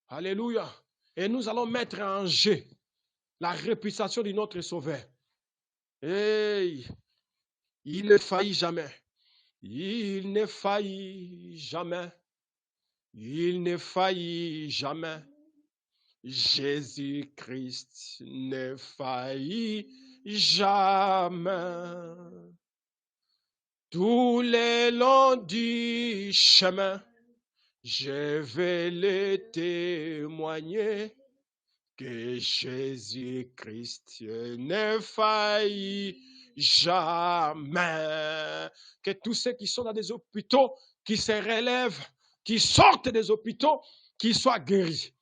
Alléluia. Et nous allons mettre en jeu la réputation de notre Sauveur. Hey, il ne faillit jamais. Il ne faillit jamais. Il ne faillit jamais. Jésus-Christ ne faillit jamais. Tous les longs du chemin, je vais le témoigner que Jésus-Christ ne faillit jamais. Que tous ceux qui sont dans des hôpitaux, qui se relèvent, qui sortent des hôpitaux, qui soient guéris.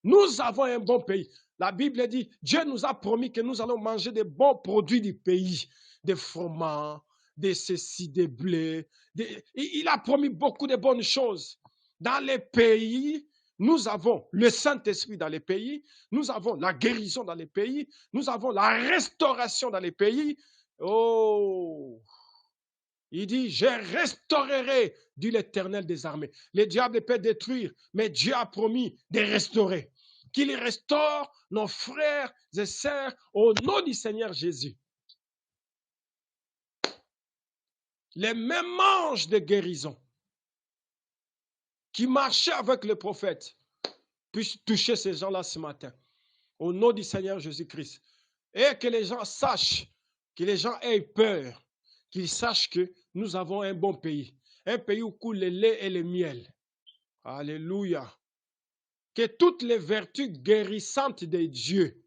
Nous avons un bon pays. La Bible dit, Dieu nous a promis que nous allons manger des bons produits du pays, des fromages, des ceci, des blés. Il a promis beaucoup de bonnes choses. Dans les pays, nous avons le Saint-Esprit dans les pays, nous avons la guérison dans les pays, nous avons la restauration dans les pays. Oh! Il dit, je restaurerai, dit l'Éternel des armées. Le diable peut détruire, mais Dieu a promis de restaurer. Qu'il restaure nos frères et sœurs au nom du Seigneur Jésus. Les mêmes anges de guérison qui marchaient avec le prophète puissent toucher ces gens-là ce matin. Au nom du Seigneur Jésus-Christ. Et que les gens sachent, que les gens aient peur, qu'ils sachent que nous avons un bon pays. Un pays où coule le lait et le miel. Alléluia. Que toutes les vertus guérissantes de Dieu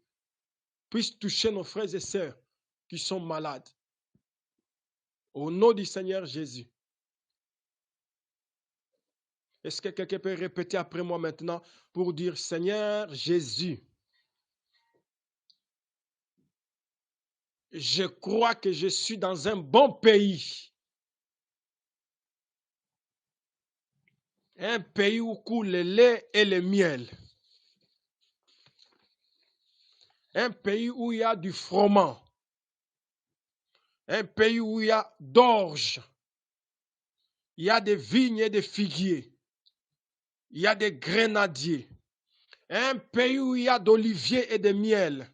puissent toucher nos frères et sœurs qui sont malades. Au nom du Seigneur Jésus. Est-ce que quelqu'un peut répéter après moi maintenant pour dire, Seigneur Jésus, je crois que je suis dans un bon pays. Un pays où coule le lait et le miel. Un pays où il y a du froment. Un pays où il y a d'orge. Il y a des vignes et des figuiers. Il y a des grenadiers. Un pays où il y a d'oliviers et de miel.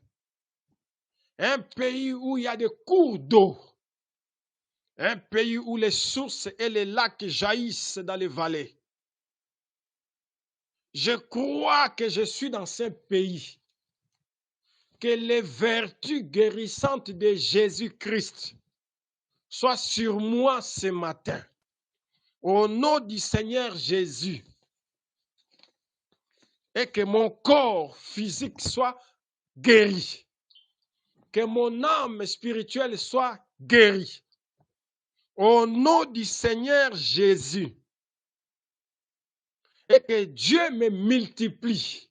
Un pays où il y a des cours d'eau. Un pays où les sources et les lacs jaillissent dans les vallées. Je crois que je suis dans ce pays. Que les vertus guérissantes de Jésus-Christ soient sur moi ce matin. Au nom du Seigneur Jésus. Et que mon corps physique soit guéri. Que mon âme spirituelle soit guérie. Au nom du Seigneur Jésus. Et que Dieu me multiplie.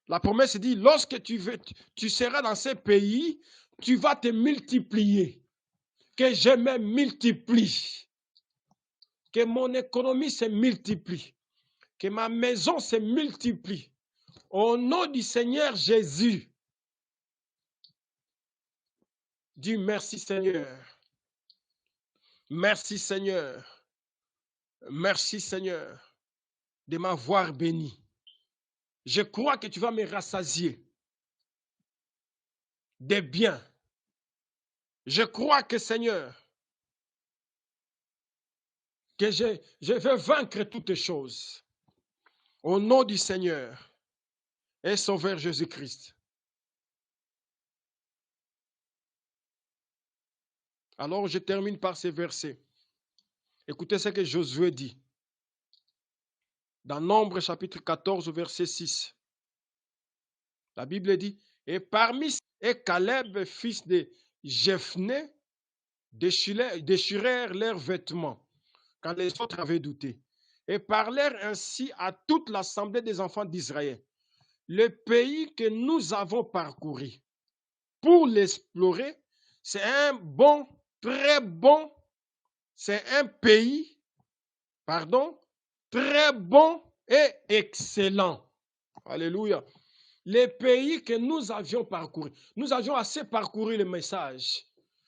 La promesse dit, lorsque tu seras dans ce pays, tu vas te multiplier. Que je me multiplie. Que mon économie se multiplie. Que ma maison se multiplie. Au nom du Seigneur Jésus. Dis merci Seigneur. Merci Seigneur. Merci Seigneur de m'avoir béni. Je crois que tu vas me rassasier des biens. Je crois que Seigneur, que je veux vaincre toutes choses. Au nom du Seigneur et Sauveur Jésus-Christ. Alors je termine par ces versets. Écoutez ce que Josué dit. Dans Nombre chapitre 14 verset 6. La Bible dit, et parmi et Caleb, fils de Jephné, déchirèrent leurs vêtements quand les autres avaient douté et parlèrent ainsi à toute l'assemblée des enfants d'Israël. Le pays que nous avons parcouru pour l'explorer, c'est un bon, très bon, c'est un pays, pardon, très bon et excellent. Alléluia. Les pays que nous avions parcouru, nous avions assez parcouru le message.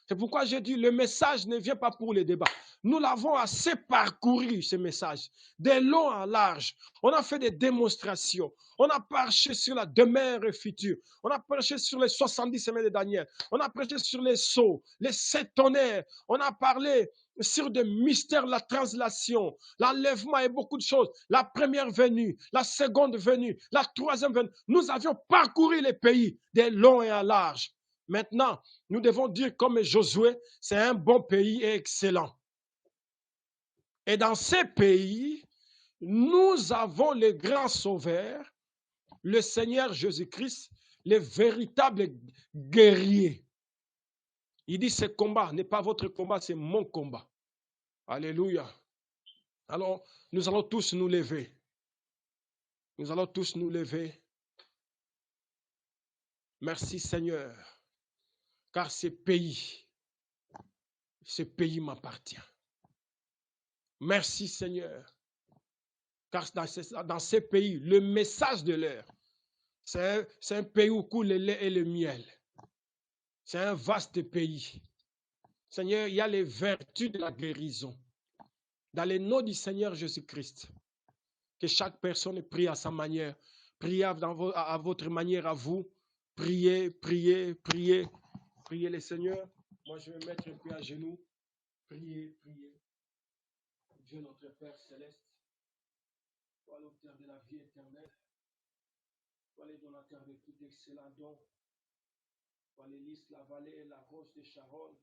C'est pourquoi j'ai dit, le message ne vient pas pour les débats. Nous l'avons assez parcouru, ce message, de long en large. On a fait des démonstrations. On a prêché sur la demeure future. On a prêché sur les 70 semaines de Daniel. On a prêché sur les sceaux, les 7 tonnerres. On a parlé sur des mystères, la translation, l'enlèvement et beaucoup de choses. La première venue, la seconde venue, la troisième venue. Nous avions parcouru les pays de long et en large. Maintenant, nous devons dire comme Josué, c'est un bon pays et excellent. Et dans ces pays, nous avons le grand sauveur, le Seigneur Jésus-Christ, le véritable guerrier. Il dit, ce combat n'est pas votre combat, c'est mon combat. Alléluia. Alors, nous allons tous nous lever. Nous allons tous nous lever. Merci Seigneur, car ce pays m'appartient. Merci Seigneur, car dans ces pays, le message de l'heure, c'est un pays où coule le lait et le miel. C'est un vaste pays. Seigneur, il y a les vertus de la guérison. Dans le nom du Seigneur Jésus-Christ, que chaque personne prie à sa manière. Priez à votre manière à vous. Priez, priez, priez. Priez le Seigneur. Moi, je vais me mettre un peu à genoux. Priez, priez. Dieu notre Père céleste, toi l'auteur de la vie éternelle, toi le donateur de tout excellent don, toi les lys, la vallée, la roche de Sharon,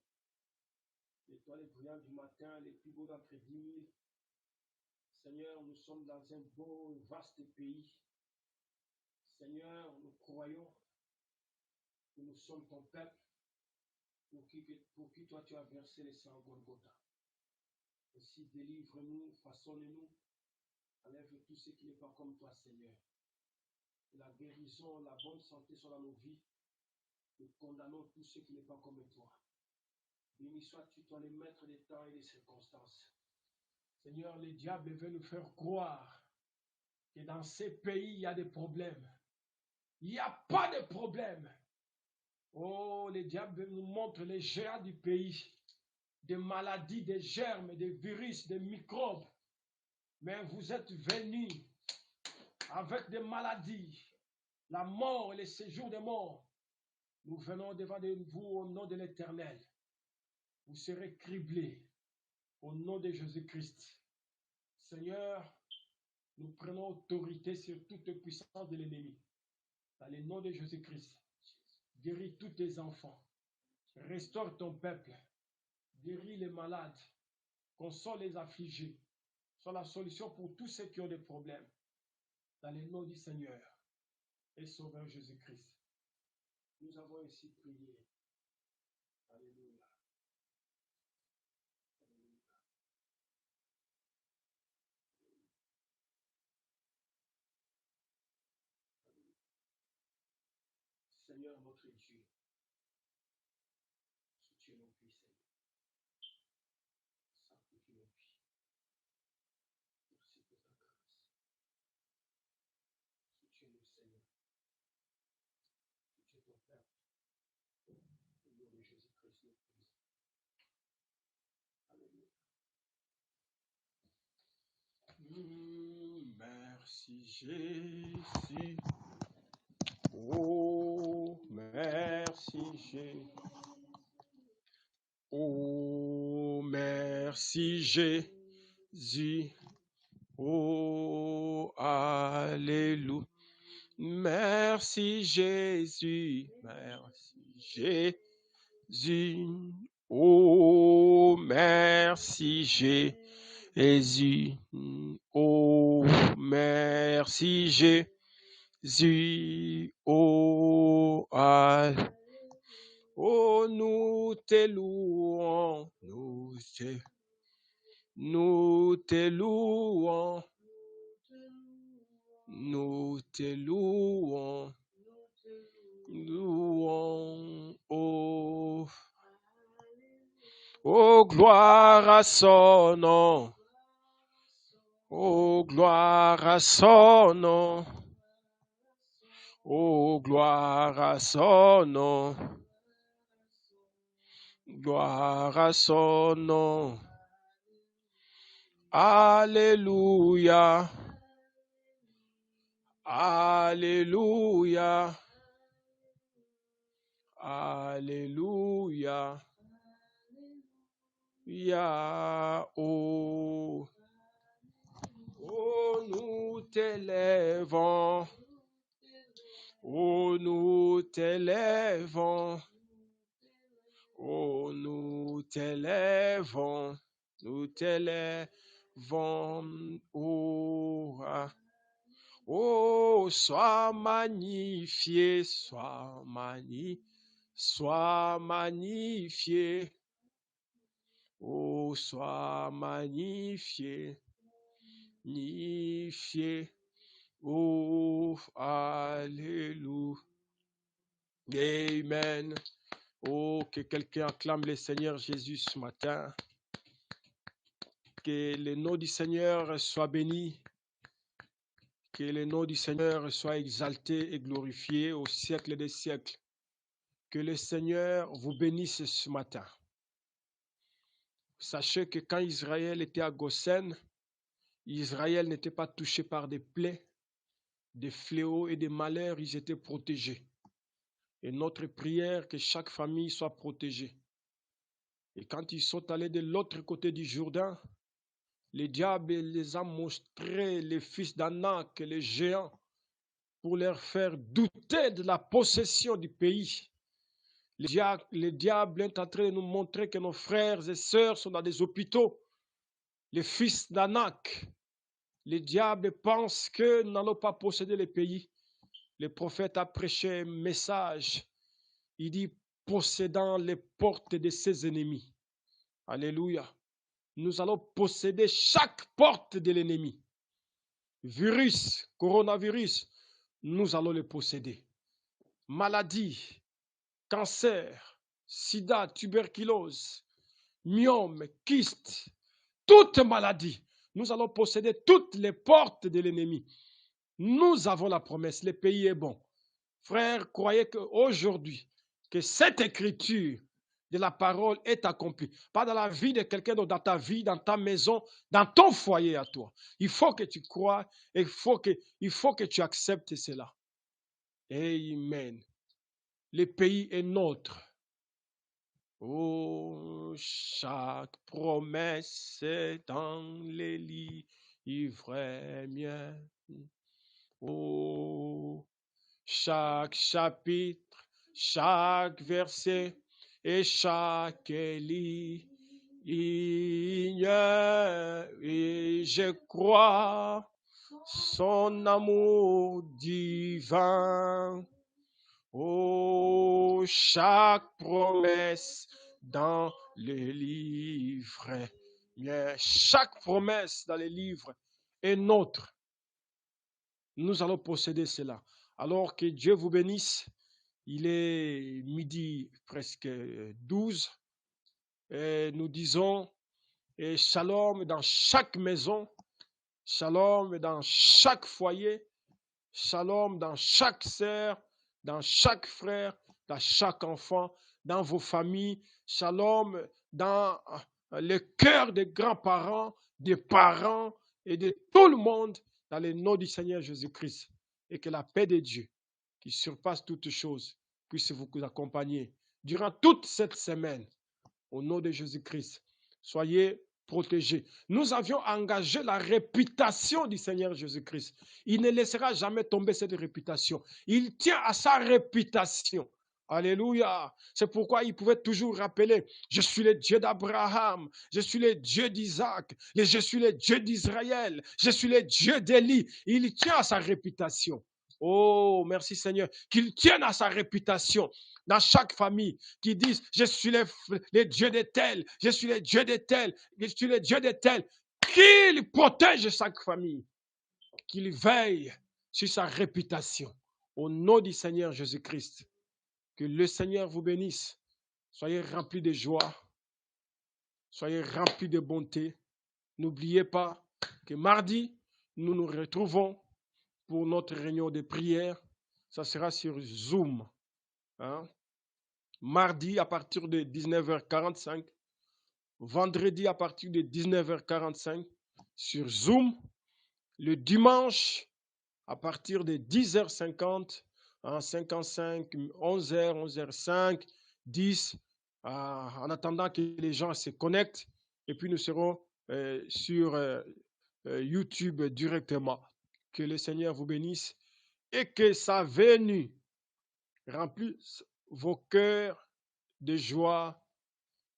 l'étoile brillante du matin, les plus beaux d'entre 10 000. Seigneur, nous sommes dans un beau, vaste pays. Seigneur, nous croyons que nous sommes ton peuple, pour qui toi tu as versé le sang Golgotha. Ainsi, délivre-nous, façonne-nous, enlève tout ce qui n'est pas comme toi, Seigneur. Que la guérison, la bonne santé soit dans nos vies. Nous condamnons tout ce qui n'est pas comme toi. Béni sois-tu, toi, le maître des temps et des circonstances. Seigneur, le diable veut nous faire croire que dans ces pays, il y a des problèmes. Il n'y a pas de problème. Oh, le diable nous montre les géants du pays, des maladies, des germes, des virus, des microbes. Mais vous êtes venus avec des maladies, la mort et le séjour des morts. Nous venons devant vous au nom de l'Éternel. Vous serez criblés au nom de Jésus-Christ. Seigneur, nous prenons autorité sur toute puissance de l'ennemi. Dans le nom de Jésus-Christ, guéris tous tes enfants. Restaure ton peuple. Guéris les malades. Console les affligés. Sois la solution pour tous ceux qui ont des problèmes. Dans le nom du Seigneur et Sauveur Jésus-Christ. Nous avons ainsi prié. Alléluia. Seigneur notre Dieu, soutiens nos vies, Seigneur. Sanctifie nos vies. Merci pour ta grâce. Soutiens-nous, Seigneur. Soutiens ton Père. Au nom de Jésus-Christ. Merci Jésus. Oh, merci Jésus. Oh, merci Jésus. Oh, alléluia. Merci Jésus. Merci Jésus. Oh, merci Jésus. Oh, merci Jésus. Oh, oh, nous te louons, nous te louons, nous te louons, louons, oh, oh, gloire à son nom, oh, gloire à son nom, oh, gloire à son nom, gloire à son nom. Alléluia, alléluia, alléluia, ya, oh, oh, nous t'élèvons, oh, nous t'élèvons, oh, nous t'élèvons, nous t'élèvons, oh, ah. Oh, sois magnifié, sois magnifié. Oh, sois magnifié, magnifié. Oh, alléluia. Amen. Oh, que quelqu'un acclame le Seigneur Jésus ce matin. Que le nom du Seigneur soit béni. Que le nom du Seigneur soit exalté et glorifié au siècle des siècles. Que le Seigneur vous bénisse ce matin. Sachez que quand Israël était à Goshen, Israël n'était pas touché par des plaies, des fléaux et des malheurs, ils étaient protégés. Et notre prière, que chaque famille soit protégée. Et quand ils sont allés de l'autre côté du Jourdain, le diable les a montré les fils d'Anak, les géants, pour leur faire douter de la possession du pays. Le diable est en train de nous montrer que nos frères et sœurs sont dans des hôpitaux. Les fils d'Anak, le diable pense que nous n'allons pas posséder le pays. Le prophète a prêché un message. Il dit, possédant les portes de ses ennemis. Alléluia. Nous allons posséder chaque porte de l'ennemi. Virus, coronavirus, nous allons les posséder. Maladie, cancer, sida, tuberculose, myome, kyste, toute maladie. Nous allons posséder toutes les portes de l'ennemi. Nous avons la promesse, le pays est bon. Frères, croyez qu'aujourd'hui, que cette écriture de la parole est accomplie. Pas dans la vie de quelqu'un d'autre, dans ta vie, dans ta maison, dans ton foyer à toi. Il faut que tu crois et il faut que tu acceptes cela. Amen. Le pays est nôtre. Oh, chaque promesse est dans les livres miens. Oh, chaque chapitre, chaque verset et chaque ligne, et je crois son amour divin. Oh, chaque promesse dans les livres, chaque promesse dans les livres est nôtre. Nous allons posséder cela. Alors que Dieu vous bénisse. Il est midi presque 12. Et nous disons shalom dans chaque maison, shalom dans chaque foyer, shalom dans chaque sœur, dans chaque frère, dans chaque enfant, dans vos familles. shalom dans le cœur des grands-parents, des parents et de tout le monde dans le nom du Seigneur Jésus-Christ. Et que la paix de Dieu, qui surpasse toutes choses, puisse vous accompagner durant toute cette semaine. Au nom de Jésus-Christ, soyez protégés. Nous avions engagé la réputation du Seigneur Jésus-Christ. Il ne laissera jamais tomber cette réputation. Il tient à sa réputation. Alléluia. C'est pourquoi il pouvait toujours rappeler, je suis le Dieu d'Abraham, je suis le Dieu d'Isaac, je suis le Dieu d'Israël, je suis le Dieu d'Élie. Il tient à sa réputation. Oh, merci Seigneur, qu'il tienne à sa réputation dans chaque famille, qui disent, je suis le Dieu de tel, je suis le Dieu de tel, je suis le Dieu de tel. Qu'il protège chaque famille, qu'il veille sur sa réputation. Au nom du Seigneur Jésus-Christ, que le Seigneur vous bénisse. Soyez remplis de joie, soyez remplis de bonté. N'oubliez pas que mardi, nous nous retrouvons pour notre réunion de prière. Ça sera sur Zoom. Hein? Mardi à partir de 19h45, vendredi à partir de 19h45 sur Zoom, le dimanche à partir de 10h50, 55, 11h, 11h05, 10, en attendant que les gens se connectent. Et puis nous serons sur YouTube directement. Que le Seigneur vous bénisse et que sa venue remplisse vos cœurs de joie.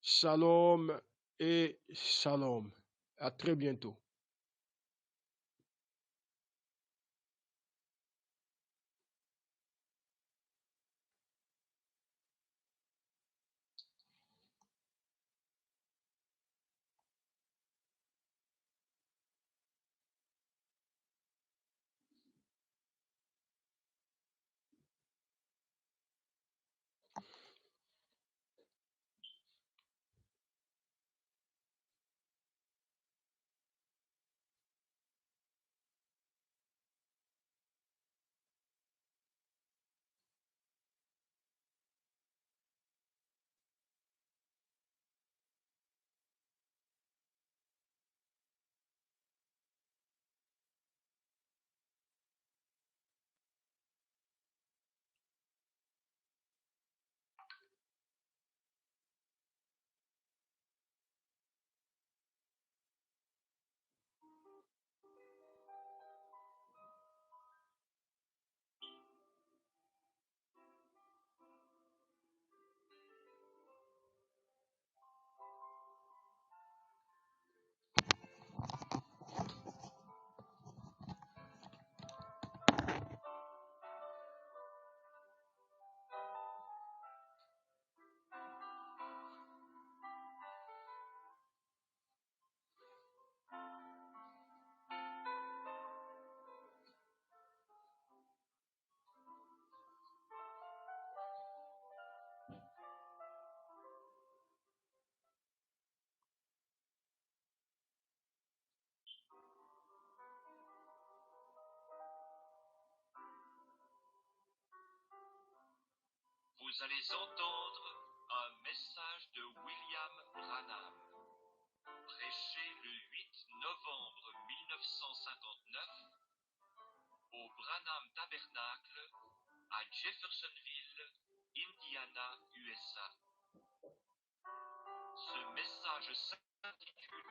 Shalom et shalom. À très bientôt. Vous allez entendre un message de William Branham, prêché le 8 novembre 1959 au Branham Tabernacle à Jeffersonville, Indiana, USA. Ce message s'intitule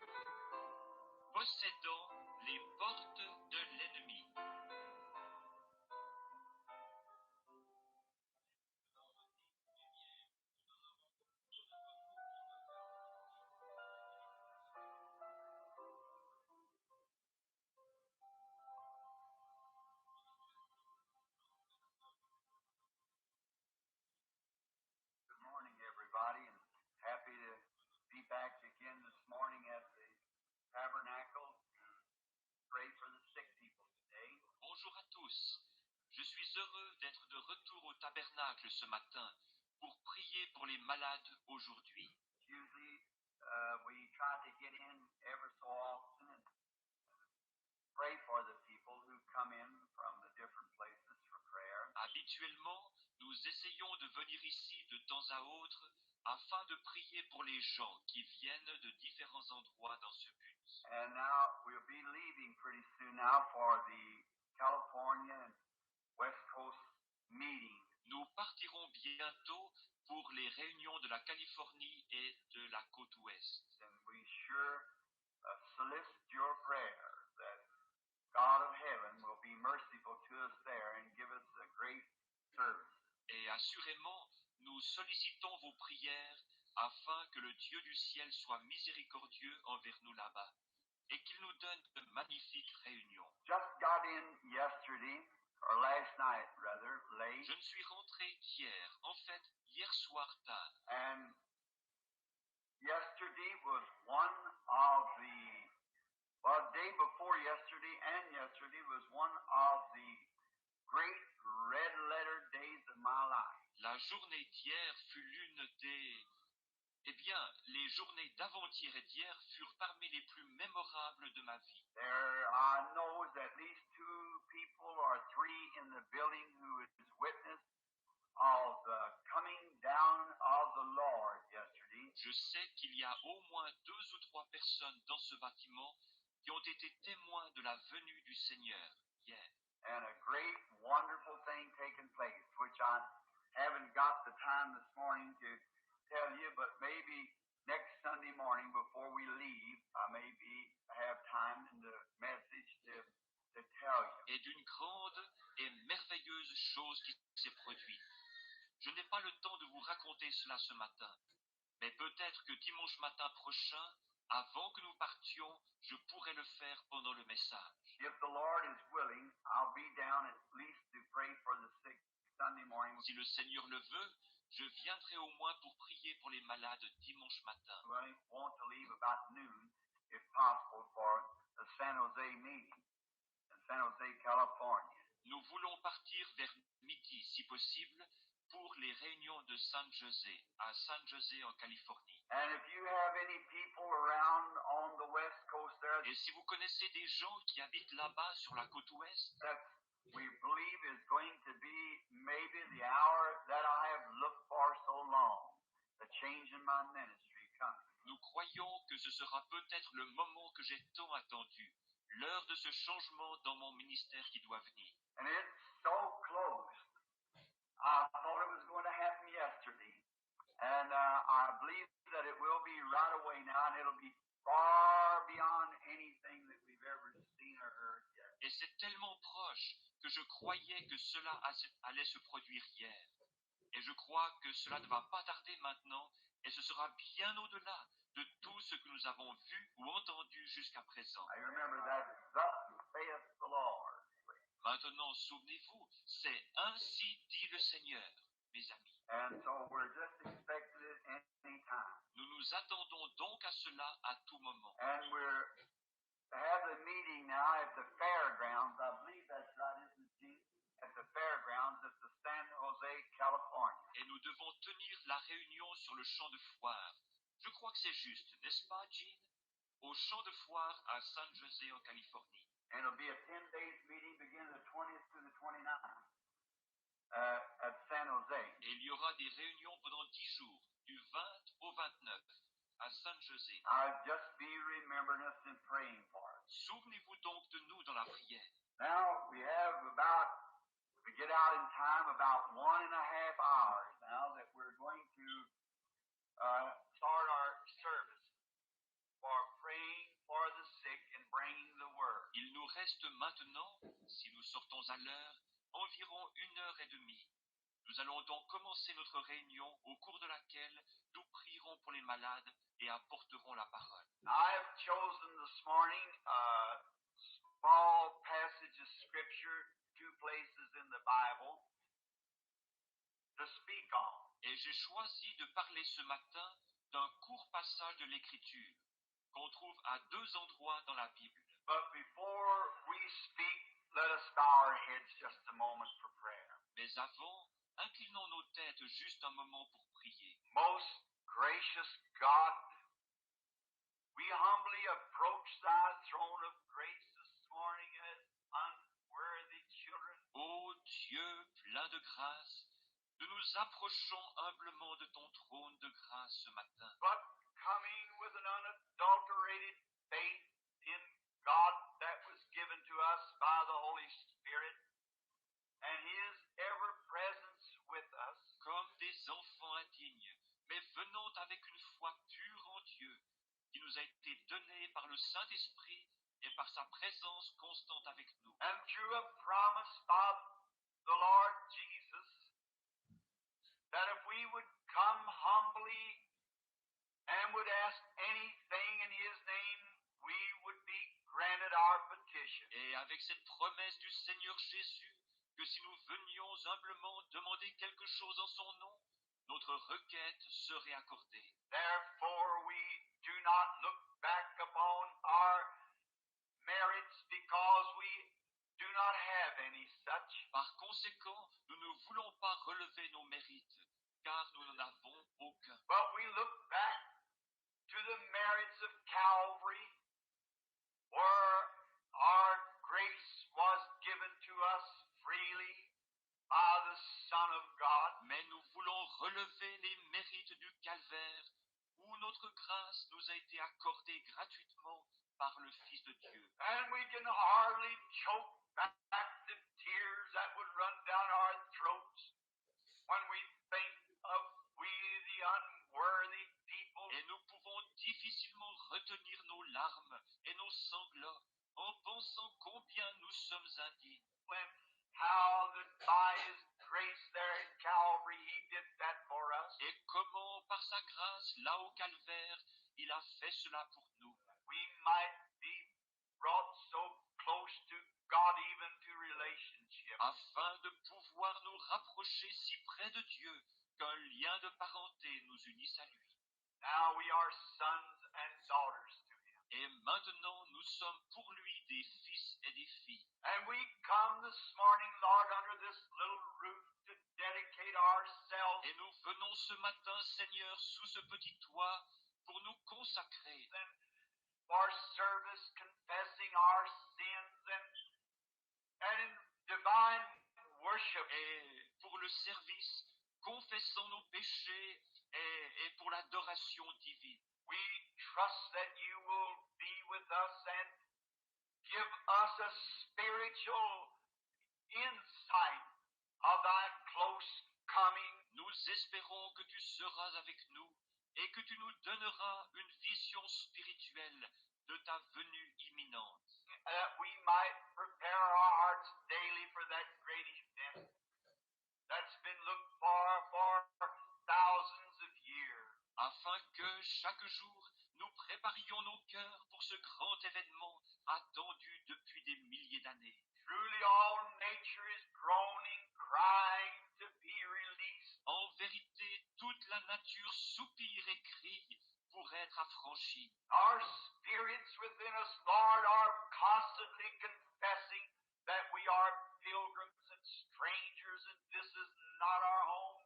« Possédant les portes de l'ennemi ». Everybody, and happy to be back again this morning at the tabernacle to pray for the sick people today. Bonjour à tous. Je suis heureux d'être de retour au tabernacle ce matin pour prier pour les malades aujourd'hui. Usually, we try to get in ever so often and pray for the people who come in from the different places for prayer. Habituellement, nous nous essayons de venir ici de temps à autre afin de prier pour les gens qui viennent de différents endroits dans ce but. And now we'll be leaving pretty soon now for the California and West Coast meeting. Nous partirons bientôt pour les réunions de la Californie et de la côte ouest. And we sure solicit your prayers that God of heaven will be merciful to us there and give us a great service. Et assurément, nous sollicitons vos prières afin que le Dieu du ciel soit miséricordieux envers nous là-bas et qu'il nous donne de magnifiques réunions. Just got in yesterday, or last night rather, late, Je ne suis rentré qu'hier, en fait, hier soir tard. and yesterday was one of the, well, day before yesterday and yesterday was one of the great red letter days of my life. La journée d'hier fut l'une des... Eh bien, les journées d'avant-hier et d'hier furent parmi les plus mémorables de ma vie. There, I know at least 2 people or 3 in the building who has witnessed of the coming down of the Lord yesterday. Je sais qu'il y a au moins 2 ou 3 personnes dans ce bâtiment qui ont été témoins de la venue du Seigneur hier. And a great, wonderful thing taking place, which I haven't got the time this morning to tell you, but maybe next Sunday morning before we leave, I maybe have time in the message to tell you. Et d'une grande et merveilleuse chose qui s'est produite. Je n'ai pas le temps de vous raconter cela ce matin, mais peut-être que dimanche matin prochain, avant que nous partions, je pourrai le faire pendant le message. If the Lord is willing, I'll be down at least to pray for the sick Sunday morning. Si le Seigneur le veut, je viendrai au moins pour prier pour les malades dimanche matin. I want to leave about noon, if possible, for the San Jose meeting in San Jose, California. Nous voulons partir vers midi, si possible, pour les réunions de San José, à San José en Californie. And if you have any people around on the West Coast there Et si vous connaissez des gens qui habitent là-bas sur la côte ouest, that we believe is going to be maybe the hour that I have looked for so long, the change in my ministry coming. nous croyons que ce sera peut-être le moment que j'ai tant attendu, l'heure de ce changement dans mon ministère qui doit venir. And it's so close. I thought it was going to happen yesterday. And I believe that it will be right away now, and it'll be far beyond anything that we've ever seen or heard yet. Et c'est tellement proche que je croyais que cela allait se produire hier. Et je crois que cela ne va pas tarder maintenant, et ce sera bien au-delà de tout ce que nous avons vu ou entendu jusqu'à présent. I remember that, thus saith the Lord. Maintenant, souvenez-vous, c'est ainsi dit le Seigneur, mes amis. And so we're just expecting it any time. Nous nous attendons donc à cela à tout moment. And we're to have the meeting now at the fairgrounds. I believe that's right, isn't it, Gene? At the fairgrounds at the San Jose, California. Et nous devons tenir la réunion sur le champ de foire. Je crois que c'est juste, n'est-ce pas, Jean? Au champ de foire à San José en Californie. And it'll be a 10-day meeting beginning the 20th to the 29th at San Jose. Et il y aura des réunions pendant 10 jours, du 20 au 29, à San José. I'll just be remembering us and praying for us. Souvenez-vous donc de nous dans la prière. Now we have about, we get out in time, about 1.5 hours now that we're going to start our service for praying for the sick and bringing the word. Il nous reste maintenant, si nous sortons à l'heure, environ 1h30. Nous allons donc commencer notre réunion au cours de laquelle nous prierons pour les malades et apporterons la parole. I have chosen this morning a small passage of scripture, 2 places in the Bible, to speak on. Et j'ai choisi de parler ce matin d'un court passage de l'Écriture qu'on trouve à 2 endroits dans la Bible. But before we speak, let us bow our heads just a moment for prayer. Mais avant, inclinons nos têtes juste un moment pour prier. Most gracious God, we humbly approach thy throne of grace this morning as unworthy children. Ô Dieu plein de grâce, nous nous approchons humblement de ton trône de grâce ce matin. but coming with an unadulterated faith in God that was given to us by the Holy Spirit and His ever presence with us, Comme des enfants indignes, mais venant avec une foi pure en Dieu, qui nous a été donnée par le Saint-Esprit et par sa présence constante avec nous. and through a promise by the Lord Jesus that if we would come humbly and would ask anything in His name, we would be granted our petition. Et avec cette promesse du Seigneur Jésus, que si nous venions humblement demander quelque chose en son nom, notre requête serait accordée. Therefore, we do not look back upon our merits because we do not have any such. Par conséquent, nous ne voulons pas relever nos mérites, car nous n'en avons aucun. But we look back to the merits of Calvary, where our grace was given to us freely by the Son of God. Mais nous voulons relever les mérites du calvaire, où notre grâce nous a été accordée gratuitement par le Fils de Dieu. And we can hardly choke back the tears that would run down our throats when we think of we, the unworthy people. Et nous pouvons difficilement retenir nos larmes et nos sanglots en pensant combien nous sommes indignes. When how that by His grace there at Calvary He did that for us. Et comment, par sa grâce, là au calvaire, il a fait cela pour nous. We might be brought so close to God, even to relationship. Afin de pouvoir nous rapprocher si près de Dieu qu'un lien de parenté nous unisse à lui. Now we are sons and daughters to Him. Et maintenant, nous sommes pour lui des fils et des filles. And we come this morning, Lord, under this little roof to dedicate ourselves Et nous venons ce matin, Seigneur, sous ce petit toit, pour nous consacrer for service, confessing our sins and in divine worship. et pour le service, confessant nos péchés et pour l'adoration divine. We trust that you will be with us and give us a spiritual insight of thy close coming. Nous espérons que tu seras avec nous et que tu nous donneras une vision spirituelle de ta venue imminente, That we might prepare our hearts daily for that great event that's been looked for thousands of years. afin que chaque jour nous préparions nos cœurs pour ce grand événement attendu depuis des milliers d'années. Truly all nature is groaning, crying to be released. En vérité, toute la nature soupire et crie pour être affranchie. Our spirits within us, Lord, are constantly confessing that we are pilgrims and strangers and this is not our home.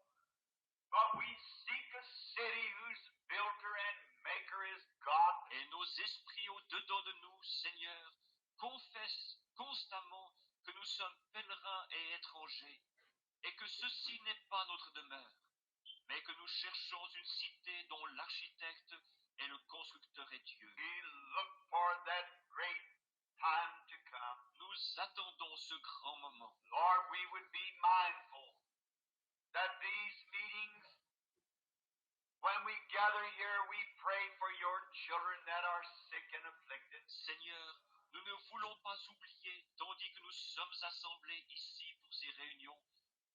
But we seek a city whose builder and maker is God. Et nos esprits au-dedans de nous, Seigneur, confessent constamment que nous sommes pèlerins et étrangers, et que ceci n'est pas notre demeure, mais que nous cherchons une cité dont l'architecte et le constructeur est Dieu. We look for that great time to come. Nous attendons ce grand moment. Lord, we would be mindful that these meetings, when we gather here, we pray for your children that are sick and afflicted. Seigneur, nous ne voulons pas oublier, tandis que nous sommes assemblés ici pour ces réunions,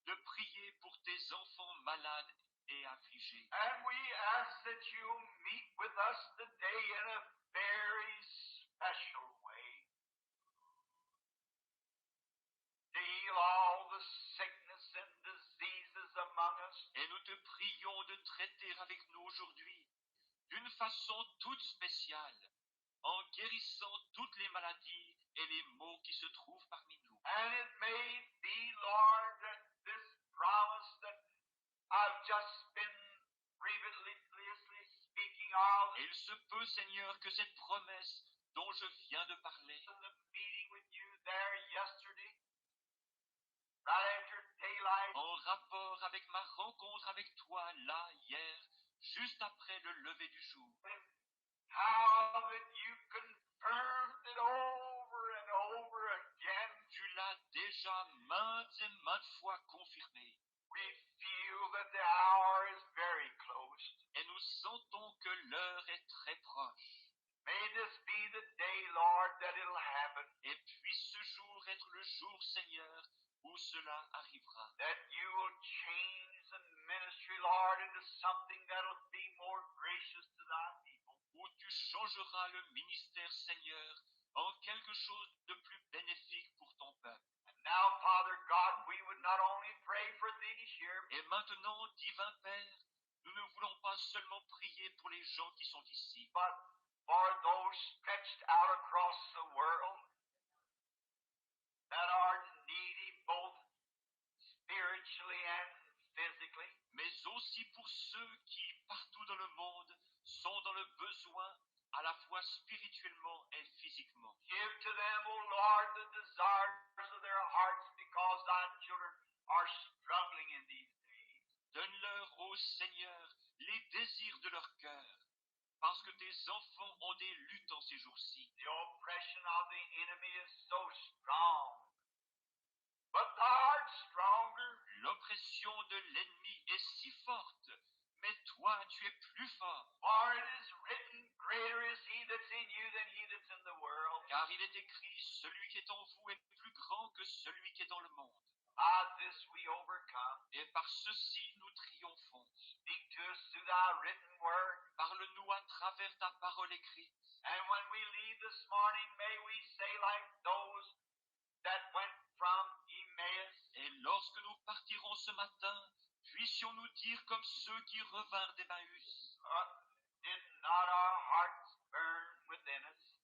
de prier pour tes enfants malades et affligés. And we ask that you meet with us today in a very special way. To heal all the sickness and diseases among us. Et nous te prions de traiter avec nous aujourd'hui d'une façon toute spéciale, en guérissant toutes les maladies et les maux qui se trouvent parmi nous. And it may be, Lord, that this promise that I've just been previously speaking of Et il se peut, Seigneur, que cette promesse dont je viens de parler, in the meeting with you there yesterday, right after daylight, en rapport avec ma rencontre avec toi là, hier, juste après le lever du jour. how that you confirmed it over and over again. Tu l'as déjà maintes et maintes fois confirmé. We feel that the hour is very close. Et nous sentons que l'heure est très proche. May this be the day, Lord, that it'll happen, Et puisse ce jour être le jour, Seigneur, où cela arrivera. that you will change the ministry, Lord, into something that'll be more gracious to thy people. Où tu changeras le ministère, Seigneur, en quelque chose de plus bénéfique pour ton peuple. And now, Father God, we would not only pray for these here, Et maintenant, divin Père, nous ne voulons pas seulement prier pour les gens qui sont ici, but for those stretched out across the world that are needy both spiritually and physically. mais aussi pour ceux qui, partout dans le monde, sont dans le besoin à la fois spirituellement et physiquement. Give to them, O Lord, the desires of their hearts, because thy children are struggling in these days. Donne-leur, ô Seigneur, les désirs de leur cœur, parce que tes enfants ont des luttes en ces jours-ci. The oppression of the enemy is so strong, but thou art stronger. L'oppression de l'ennemi est si forte, mais toi, tu es plus fort. For it is written, greater is he that's in you than he that's in the world. Car il est écrit, celui qui est en vous est plus grand que celui qui est dans le monde. By this we overcome. Et par ceci, nous triomphons. Speak to us through thy written word. Parle-nous à travers ta parole écrite. And when we leave this morning, may we say like those that went from Emmaus, Et lorsque nous partirons ce matin, puissions-nous dire comme ceux qui revinrent d'Emmaüs. did not our hearts burn within us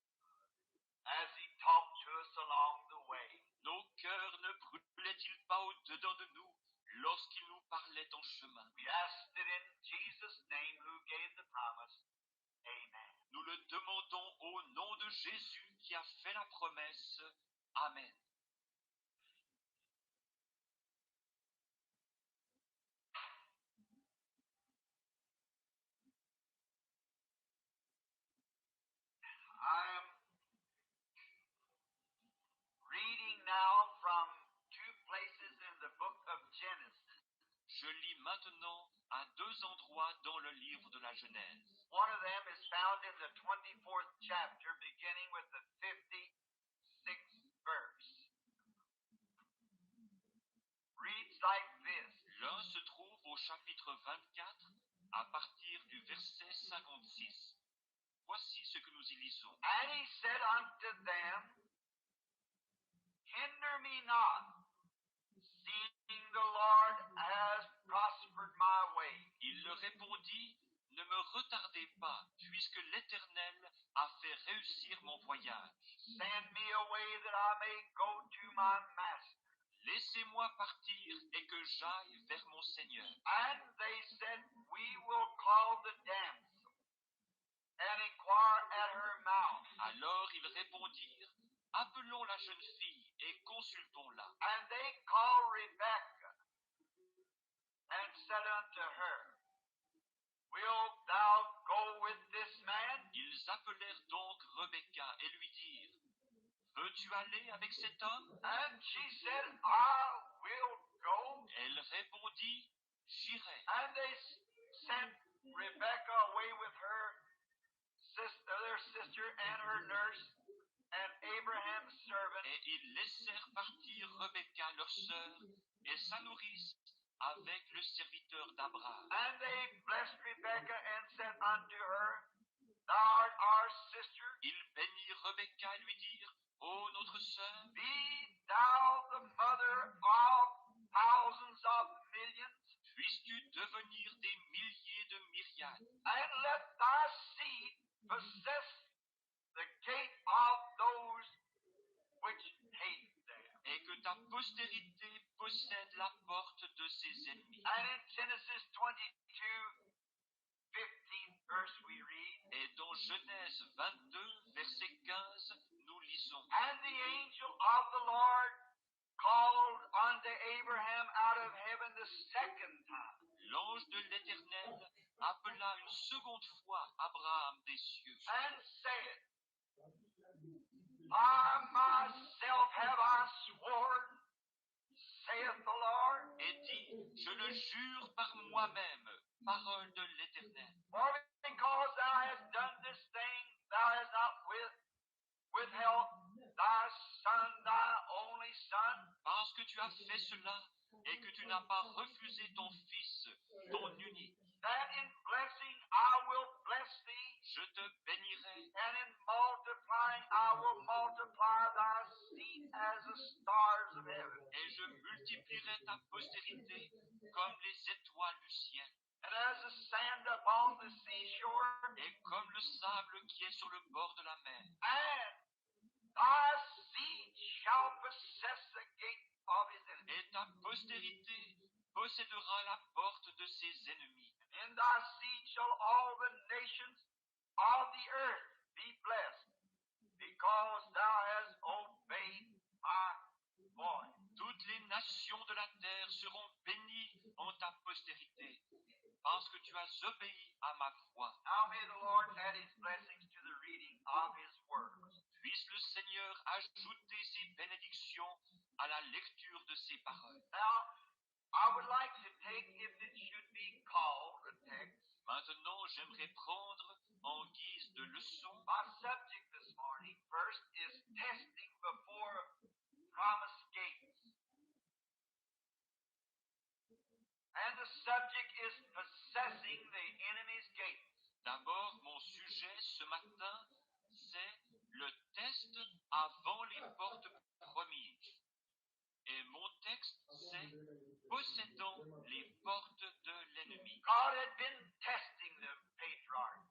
as he talked to us along the way? Nos cœurs ne brûlaient-ils pas au-dedans de nous lorsqu'il nous parlait en chemin? We asked it in Jesus' name who gave the promise. Amen. Nous le demandons au nom de Jésus qui a fait la promesse. Amen. I am reading now from two places in the book of Genesis. Je lis maintenant à deux endroits dans le livre de la Genèse. One of them is found in the 24th chapter, beginning with the 56th verse. Reads like this. L'un se trouve au chapitre 24 à partir du verset 56. Voici ce que nous y lisons. And he said unto them, Hinder me not, seeing the Lord has prospered my way. Il leur répondit, ne me retardez pas, puisque l'Éternel a fait réussir mon voyage. Send me away that I may go to my master. Laissez-moi partir et que j'aille vers mon Seigneur. And they said, We will call the damsel and inquire at her mouth. Alors ils répondirent, appelons la jeune fille et consultons-la. And they called Rebekah and said unto her, Wilt thou go with this man? Ils appelèrent donc Rebecca et lui dirent, veux-tu aller avec cet homme? And she said, I will go. Elle répondit, j'irai. And they sent Rebekah away with her sister, their sister, and her nurse, and Abraham's servant. Et ils laissèrent partir Rebecca, leur sœur, et sa nourrice, avec le serviteur d'Abraham. And they blessed Rebekah and said unto her, Thou art our sister. Ils bénirent Rebecca et lui dirent, ô notre sœur, Be thou the mother of thousands of millions, puisses-tu devenir des milliers de myriades, and let thy seed possess the gate of those which hate them. et que ta postérité possède la porte de ses ennemis. And in Genesis 22, 15th verse we read, Et dans Genèse 22, verset 15, nous lisons, And the angel of the Lord called unto unto Abraham out of heaven the second time, L'ange de l'Éternel appela une seconde fois Abraham des cieux and said, I myself have I sworn, saith the Lord, et dit, je le jure par moi-même, parole de l'Éternel. for because thou hast done this thing, thou hast not withheld thy son, thy only son, Parce que tu as fait cela et que tu n'as pas refusé ton fils, ton unique, that in blessing I will bless thee, je te bénirai and in multiplying I will multiply thy seed as the stars of heaven, et je multiplierai ta postérité comme les étoiles du ciel and as the sand upon the seashore, et comme le sable qui est sur le bord de la mer. and thy seed shall possess the gate of his enemies. Et ta postérité possédera la porte de ses ennemis. In thy seed shall all the nations of the earth be blessed, because thou hast obeyed my voice. Toutes les nations de la terre seront bénies en ta postérité, parce que tu as obéi à ma voix. Now may the Lord add his blessings to the reading of his words. Puisse le Seigneur ajouter ses bénédictions à la lecture de ses paroles. Now, I would like to take, if it should be called a text, Maintenant, j'aimerais prendre en guise de leçon. my subject this morning first is testing before promised gates. And the subject is possessing the enemy's gates. D'abord, mon sujet ce matin, c'est le test avant les portes promises. Et mon texte, c'est possédant les portes de l'ennemi. God had been testing the patriarch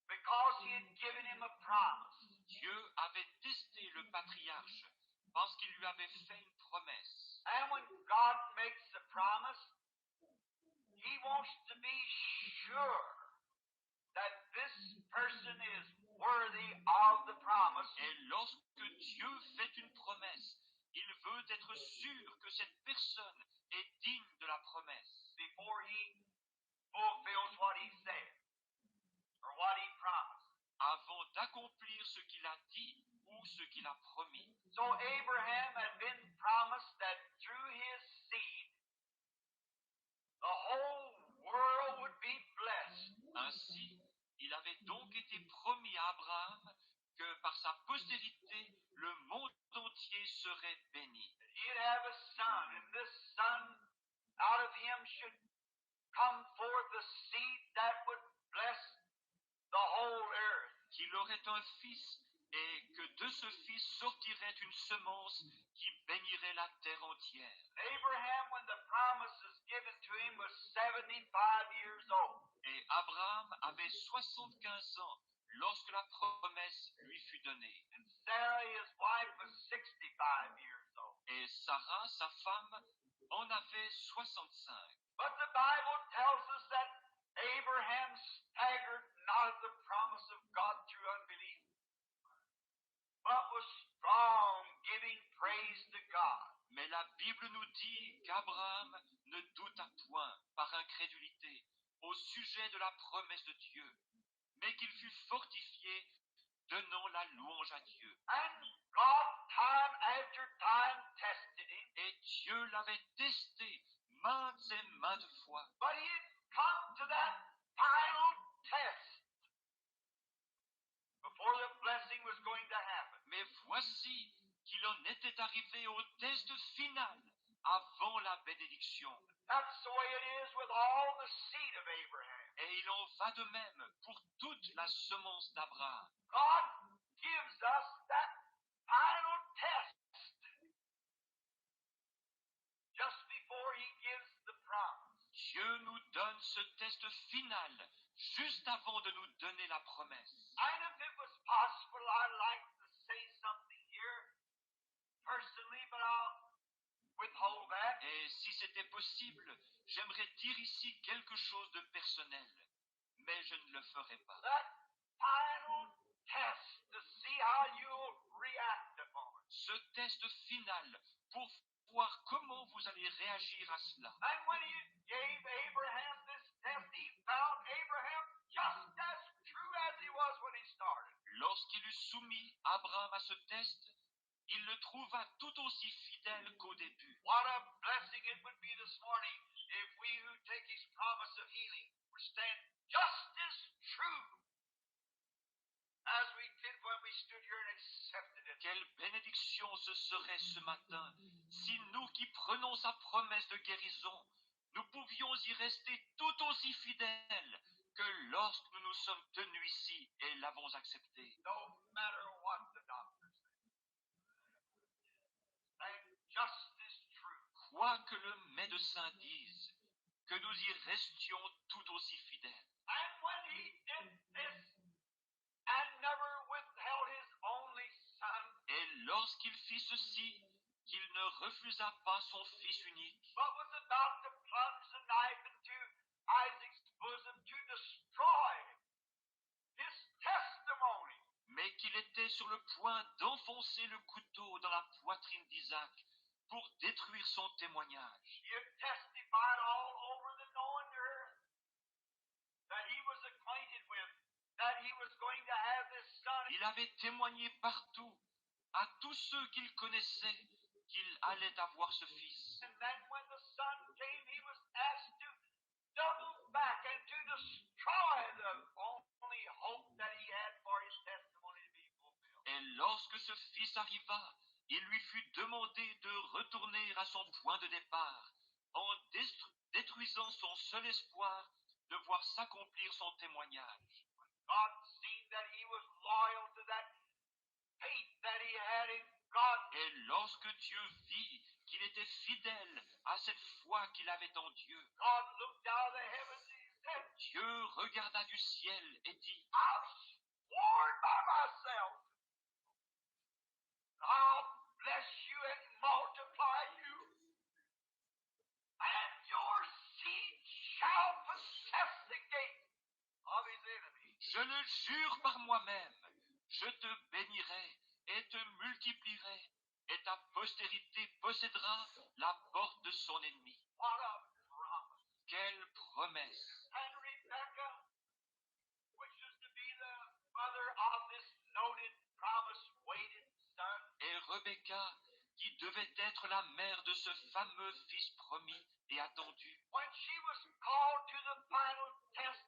because he had given him a promise. Dieu avait testé le patriarche parce qu'il lui avait fait une promesse. And when God makes a promise, he wants to be sure that this person is worthy of the promise. Et lorsque Dieu fait une promesse, il veut être sûr que cette personne est digne de la promesse Before he fulfills what he said or what he promised. avant d'accomplir ce qu'il a dit ou ce qu'il a promis. So Abraham had been promised that through his seed, the whole world would be blessed. Ainsi, il avait donc été promis à Abraham que par sa postérité, le monde entier serait béni. He'd have a son, and this son, out of him should come forth a seed that would bless the whole earth. Qu'il aurait un fils et que de ce fils sortirait une semence qui bénirait la terre entière. Abraham, when the promise was given to him, was 75 years old. Et Abraham avait 75 ans lorsque la promesse lui fut donnée. And Sarah, his wife, was 65 years old. Et Sarah, sa femme, en avait 65. But the Bible tells us that Abraham staggered not at the promise of God through unbelief, but was strong, giving praise to God. Mais la Bible nous dit qu'Abraham ne douta point par incrédulité au sujet de la promesse de Dieu, mais qu'il fut fortifié, donnant la louange à Dieu. And God, time after time, tested him. Et Dieu l'avait testé maintes et maintes fois. But he had come to that final test before the blessing was going to happen. Mais voici qu'il en était arrivé au test final avant la bénédiction. That's the way it is with all the seed of Abraham. Et il en va de même pour toute la semence d'Abraham. God gives us that final test just before he gives the promise. Dieu nous donne ce test final juste avant de nous donner la promesse. And if it was possible, I'd like to say something here personally, but I'll withhold that. Et si c'était possible, j'aimerais dire ici quelque chose de personnel, mais je ne le ferai pas. That final test to see how you'll react upon it. Ce test finale pour voir comment vous allez réagir à cela. And when he gave Abraham this test, he found Abraham just as true as he was when he started. Lorsqu'il eut soumis Abraham à ce test, il le trouva tout aussi fidèle qu'au début. What a blessing it would be this morning if we who take his promise of healing would stand just as true as we did when we stood here and accepted it. Quelle bénédiction ce serait ce matin si nous qui prenons sa promesse de guérison, nous pouvions y rester tout aussi fidèles que lorsque nous nous sommes tenus ici et l'avons accepté. No matter what the doctor says. Stand just as true. Quoi que le médecin dise, que nous y restions tout aussi fidèles. And when he did this and never withheld his only son, Et lorsqu'il fit ceci, qu'il ne refusa pas son fils unique, but was about to plunge the knife into Isaac's bosom to destroy his testimony, mais qu'il était sur le point d'enfoncer le couteau dans la poitrine d'Isaac pour détruire son témoignage. he had testified all over the known earth that he was acquainted with, that he was going to have this son. Il avait témoigné partout, à tous ceux qu'il connaissait, qu'il allait avoir ce fils. And then when the son came, he was asked to double back and to destroy the only hope that he had for his testimony to be fulfilled. Et lorsque ce fils arriva, il lui fut demandé de retourner à son point de départ, en détruisant son seul espoir de voir s'accomplir son témoignage. God seen that he was loyal to that faith that he had in God. Et lorsque Dieu vit qu'il était fidèle à cette foi qu'il avait en Dieu, God looked out of the heavens and he said, Dieu regarda du ciel et dit, I've sworn by myself. I'll bless you and multiply you. And your seed shall possess the gate of his enemies. je le jure par moi-même, je te bénirai et te multiplierai, et ta postérité possédera la porte de son ennemi. What a promise. Quelle promesse! And Rebekah, which is to be the mother of this noted promise, waited son. Et Rebecca, qui devait être la mère de ce fameux fils promis et attendu, When she was called to the final test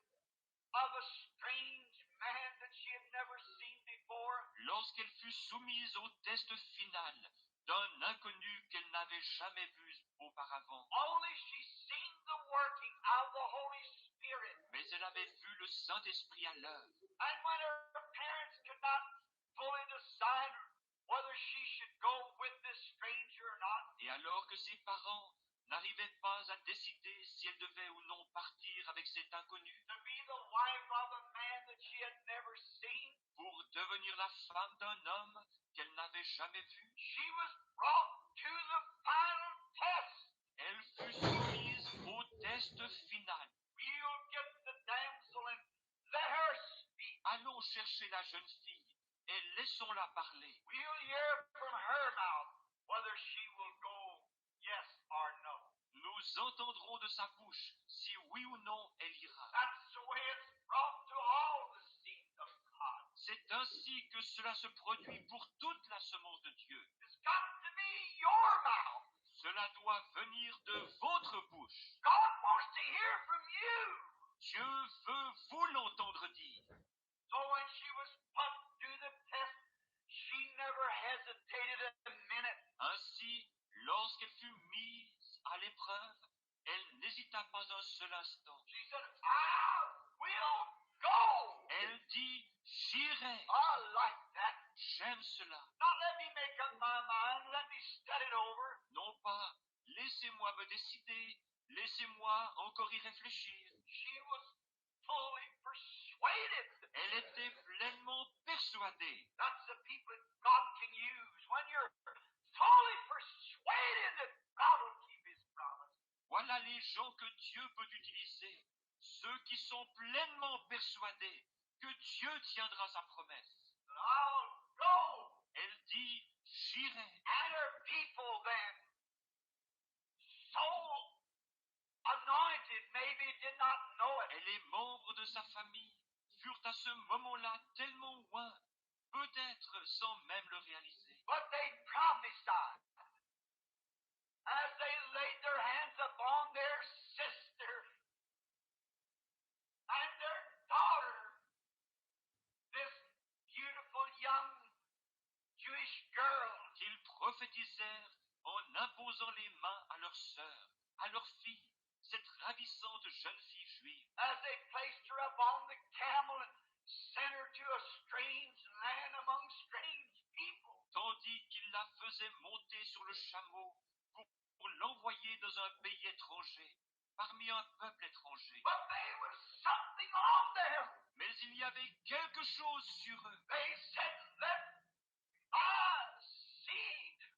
of a strange man that she had never seen before, lorsqu'elle fut soumise au test final d'un inconnu qu'elle n'avait jamais vu auparavant, only she seen the working of the Holy Spirit. mais elle avait vu le Saint-Esprit à l'œuvre. And when her parents could not fully decide whether she should go with this stranger or not, Et alors que ses parents n'arrivaient pas à décider si elle devait ou non partir avec cet inconnu to be the wife of a man that she had never seen, pour devenir la femme d'un homme qu'elle n'avait jamais vu, she was brought to the final test. elle fut soumise au test final. We'll get the damsel and let her speak. Allons chercher la jeune fille et laissons-la parler. We'll hear from her mouth whether she will go yes or no. Nous entendrons de sa bouche si oui ou non elle ira. That's the way it's brought to all the seed of God. C'est ainsi que cela se produit pour toute la semence de Dieu. It's got to be your mouth. Cela doit venir de votre bouche. God wants to hear from you. Dieu veut vous l'entendre dire. So when she was put through the test, she never hesitated a minute. Ainsi, lorsqu'elle fut mise à l'épreuve, elle n'hésita pas un seul instant. She said, I will go. Elle dit, j'irai. I like that. J'aime cela. Not let me make up my mind. Let me study it over. Non pas, laissez-moi me décider, laissez-moi encore y réfléchir. She was fully persuaded. Elle était pleinement persuadée. That's the people God can use when you're fully persuaded that God will keep his promise. Voilà les gens que Dieu peut utiliser, ceux qui sont pleinement persuadés que Dieu tiendra sa promesse. That I'll go. Elle dit, j'irai. And her people then, so anointed, maybe did not know it. Et les membres de sa famille furent à ce moment-là tellement loin, peut-être sans même le réaliser. But they prophesied as they laid their hands upon their sister and their daughter, this beautiful young Jewish girl. Qu'ils prophétisèrent en imposant les mains à leur sœur, à leur fille, cette ravissante jeune fille juive. As they placed her upon the camel and sent her to a strange land among strange people. Tandis qu'ils la faisaient monter sur le chameau pour l'envoyer dans un pays étranger, parmi un peuple étranger. But there was something on them. Mais il y avait quelque chose sur eux. They said, let our seed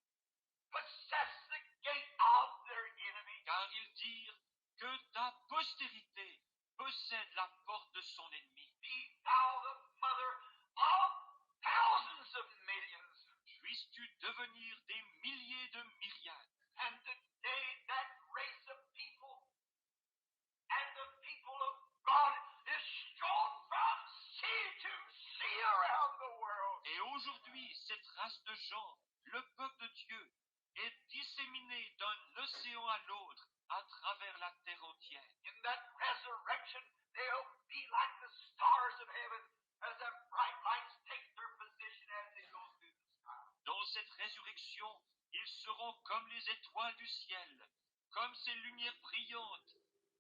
possess the gate of their enemy. Car ils dirent que ta postérité possède la porte de son ennemi. Be thou the mother of thousands of millions. Puisses-tu devenir des milliers de myriades. And today that race of people and the people of God is strewn from sea to sea around the world. Et aujourd'hui, cette race de gens, le peuple de Dieu, est disséminée d'un océan à l'autre à travers la terre entière. In that resurrection, they'll be like the stars of heaven as the bright lights take their position as they go through the sky. Dans cette résurrection, ils seront comme les étoiles du ciel, comme ces lumières brillantes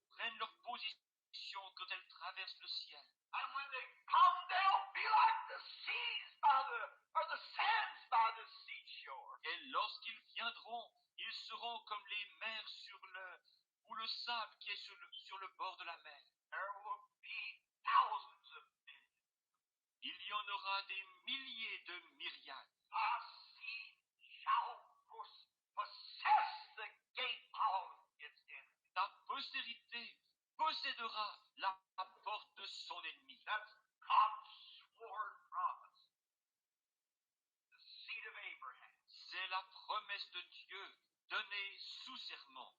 prennent leur position quand elles traversent le ciel. And when they come, they'll be like the seas or the sands by the seashore. Et lorsqu'ils viendront, ils seront comme les mers ou le sable qui est sur le bord de la mer. There will be thousands of millions. Il y en aura des milliers de myriades. Our seed shall possess the gate of its enemy. Ta postérité possédera la porte de son ennemi. That's God's sworn promise. The seed of Abraham. C'est la promesse de Dieu donnée sous serment,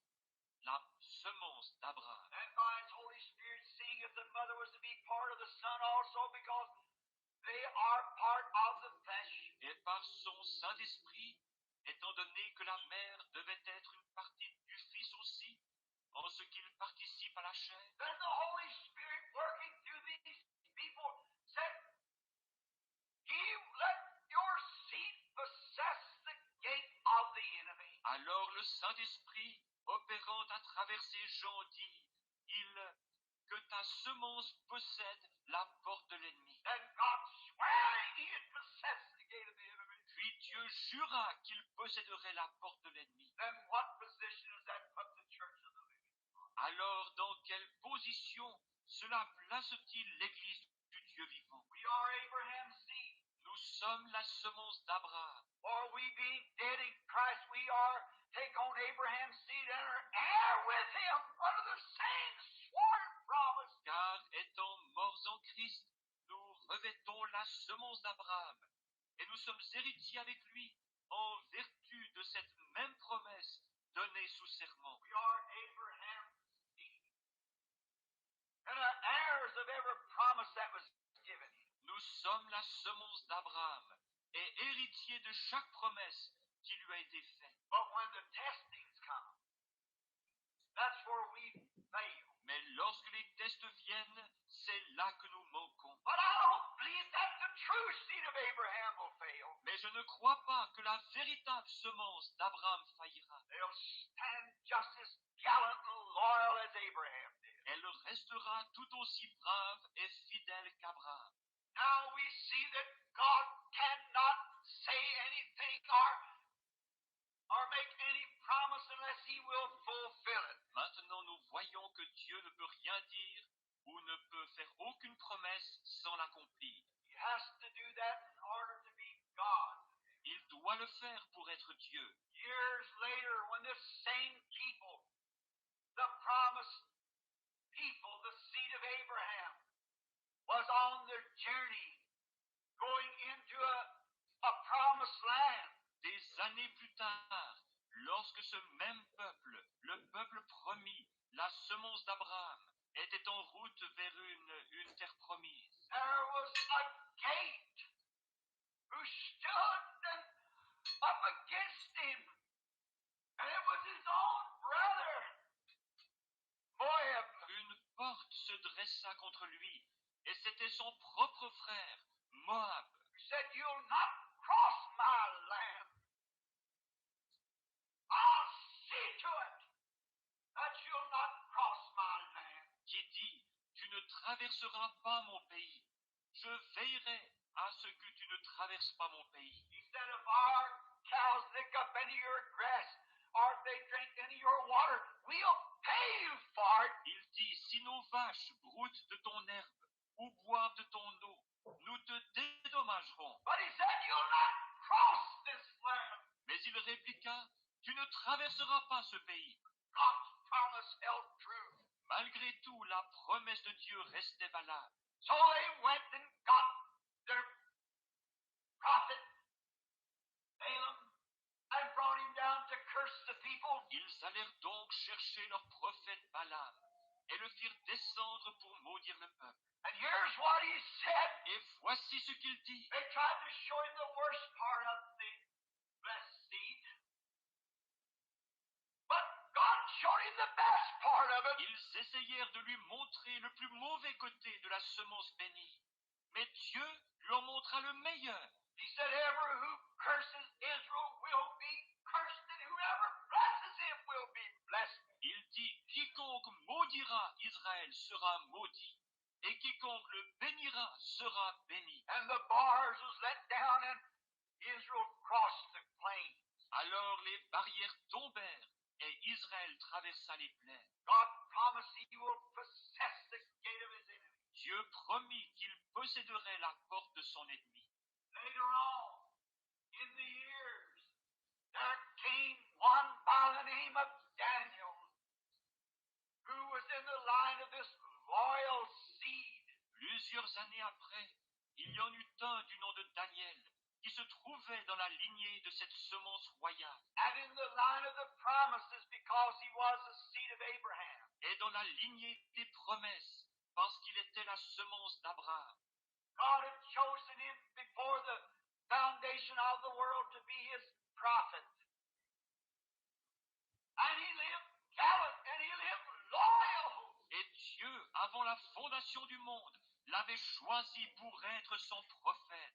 la semence d'Abraham. And by His Holy Spirit, seeing if the mother was to be part of the Son also, because they are part of the flesh. Et par son Saint-Esprit, étant donné que la mère devait être une partie du Fils aussi, en ce qu'il participe à la chair, Then the Holy Spirit working through these people said, let your seed possess the gate of the enemy. alors le Saint-Esprit, opérant à travers ces gens, dit, que ta semence possède la porte de l'ennemi. And God swearing He had possessed the gate of the enemy. Puis Dieu jura qu'il posséderait la porte de l'ennemi. Then what position does that put the church of the living? Alors dans quelle position cela place-t-il l'Église du Dieu vivant? We are Abraham's seed. Nous sommes la semence d'Abraham. Or we being dead in Christ, we are take on Abraham's seed and are heir with him under the same sworn promise. Car étant morts en Christ, nous revêtons la semence d'Abraham et nous sommes héritiers avec lui en vertu de cette même promesse donnée sous serment. We are Abraham's seed and are heirs of every promise that was given him. Nous sommes la semence d'Abraham et héritiers de chaque promesse qui lui a été faite. But when the testings come, that's where we fail. Mais lorsque les tests viennent, c'est là que nous manquons. But I don't believe that the true seed of Abraham will fail. Mais je ne crois pas que la véritable semence d'Abraham faillira. They'll stand just as gallant and loyal as Abraham did. Elle restera tout aussi brave et fidèle qu'Abraham. Now we see that God cannot say anything or make any promise unless He will fulfill it. Maintenant, nous voyons que Dieu ne peut rien dire ou ne peut faire aucune promesse sans l'accomplir. He has to do that in order to be God. Il doit le faire pour être Dieu. Years later, when this same people, the promised people, the seed of Abraham, was on their journey going into a promised land. Des années plus tard, lorsque ce même peuple, le peuple promis, la semence d'Abraham, était en route vers une terre promise, there was a gate who stood up against him, and it was his own brother, Moab. une porte se dressa contre lui, et c'était son propre frère, Moab, Who said, "You'll not cross my land. I'll see to it that you'll not cross my land." qui dit, tu ne traverseras pas mon pays. Je veillerai à ce que tu ne traverses pas mon pays. He said, "If our cows lick up any of your grass, or if they drink any of your water, we'll pay you for it." Il dit, si nos vaches broutent de ton herbe ou boivent de ton eau, nous te dédommagerons. But he said, "You'll not cross this land." Mais il répliqua, tu ne traverseras pas ce pays. God's promise held true. Malgré tout, la promesse de Dieu restait valable. So they went and got their prophet, Balaam, and brought him down to curse the people. Ils allèrent donc chercher leur prophète Balaam et le firent descendre pour maudire le peuple. And here's what he said. Et voici ce qu'il dit. They tried to show him the worst part of the blessed seed. But God showed him the best part of it. Ils essayèrent de lui montrer le plus mauvais côté de la semence bénie. Mais Dieu lui en montra le meilleur. He said, "Ever who curses Israel will be cursed, and whoever blesses him will be blessed." Il dit, quiconque maudira Israël sera maudit, et quiconque le bénira sera béni. And the bars was let down, and Israel crossed the plain. Alors les barrières tombèrent, et Israël traversa les plaines. God promised he will possess the gate of his enemy. Dieu promit qu'il posséderait la porte de son ennemi. Later on, in the years, there came one by the name of Daniel, who was in the line of this loyal seed. Plusieurs années après, il y en eut un du nom de Daniel, qui se trouvait dans la lignée de cette semence royale, And in the line of the promises, because he was the seed of Abraham. et dans la lignée des promesses, parce qu'il était la semence d'Abraham. God had chosen him before the foundation of the world to be his prophet. And he lived gallant, and he lived loyal. Et Dieu, avant la fondation du monde, l'avait choisi pour être son prophète.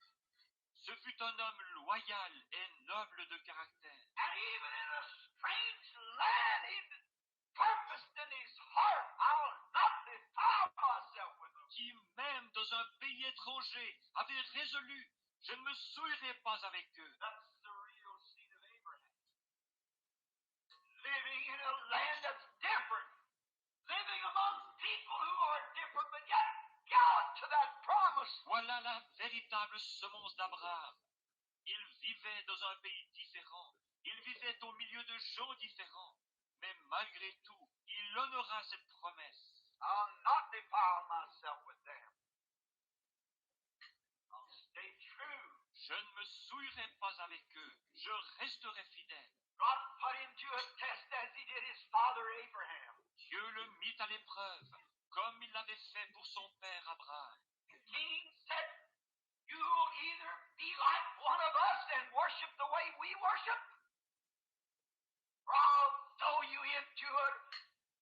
Ce fut un homme loyal et noble de caractère. And even in a strange land, he purposed in his heart, "I'll not defile myself with them." Qui, même dans un pays étranger, avait résolu, je ne me souillerai pas avec eux. That's the real seed of Abraham. Living in a land that's different. Living among people who are different, but yet gallant to that promise. Voilà la véritable semence d'Abraham. Il vivait dans un pays différent. Il vivait au milieu de gens différents. Mais malgré tout, il honora cette promesse. I'll not defile myself with them. I'll stay true. Je ne me souillerai pas avec eux. Je resterai fidèle. God put him to a test as he did his father Abraham. Dieu le mit à l'épreuve, comme il l'avait fait pour son père Abraham. The king said, "You'll either be like one of us and worship the way we worship, or I'll throw you into a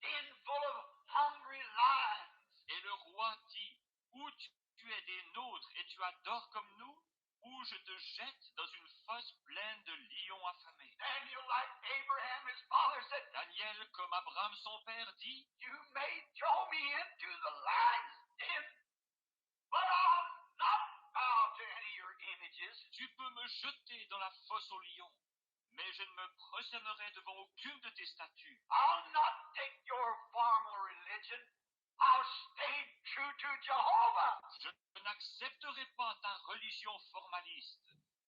den full of hungry lions." Et le roi dit, ou tu es des nôtres et tu adores comme nous, ou je te jette dans une fosse pleine de lions affamés. Daniel, like Abraham, his father, said, Daniel, comme Abraham son père, dit, "You may throw me into the lion's den, but I'll not bow to any of your images." tu peux me jeter dans la fosse aux lions, mais je ne me prosternerai devant aucune de tes statues. I'll not take your formal religion. I'll stay true to Jehovah. Je n'accepterai pas ta religion formaliste.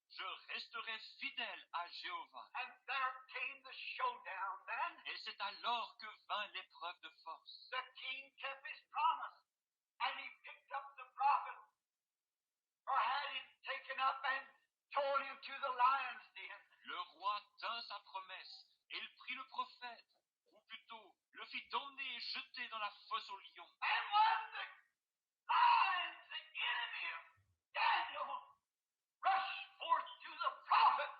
Je resterai fidèle à Jéhovah. And there came the showdown then. Et c'est alors que vint l'épreuve de force. The king kept his promise, and he picked up the prophet, or had him taken up and thrown him to the lion's den. Le roi fit emmener et jeter dans la fosse aux lions. And when the lions, the enemy of Daniel, rushed forth to the prophet,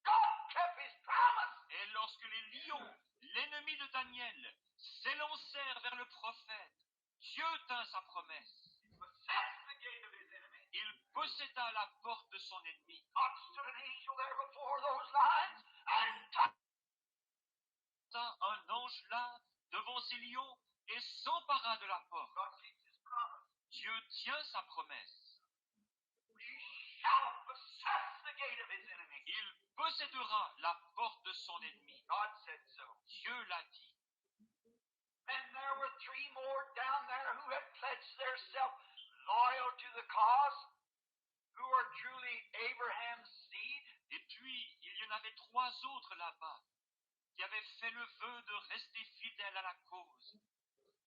God kept his promise. Et lorsque les lions, l'ennemi de Daniel, s'élancèrent vers le prophète, Dieu tint sa promesse. Possessed the gate of his enemy. Il posséda la porte de son ennemi. God stood an angel there before those lions and touched. Un ange là, devant ces lions, et s'empara de la porte. God keeps his promise. Dieu tient sa promesse. He shall possess the gate of his enemy. Il possédera la porte de son ennemi. God said so. Dieu l'a dit. And there were 3 more down there who had pledged themselves loyal to the cause, who are truly Abraham's seed. Et puis, il y en avait 3 autres là-bas, qui avaient fait le vœu de rester fidèles à la cause,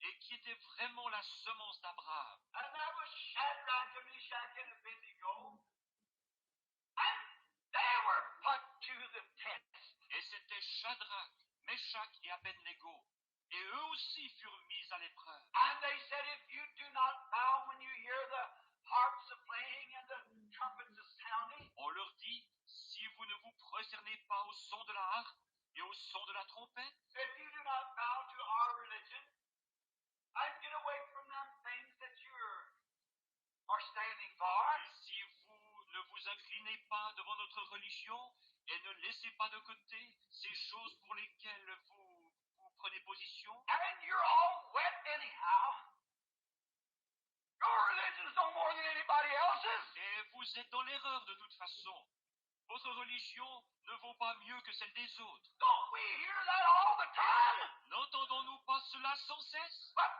et qui étaient vraiment la semence d'Abraham. And that was Shadrach, Meshach, and Abednego. And they were put to the test. Et c'était Shadrach, Meshach et Abednego. Et eux aussi furent mis à l'épreuve. And they said, if you do not bow when you hear the harps a playing and the trumpets a sounding, On leur dit, si vous ne vous prosternez pas au son de la harpe et au son de la trompette, if you do not bow to our religion, and get away from them things that you are standing for, si vous ne vous inclinez pas devant notre religion et ne laissez pas de côté ces choses pour lesquelles vous prenez position, and you're all wet anyhow, your religion's no more than anybody else's. et vous êtes dans l'erreur de toute façon. Votre religion ne vaut pas mieux que celle des autres. Don't we hear that all the time? N'entendons-nous pas cela sans cesse? But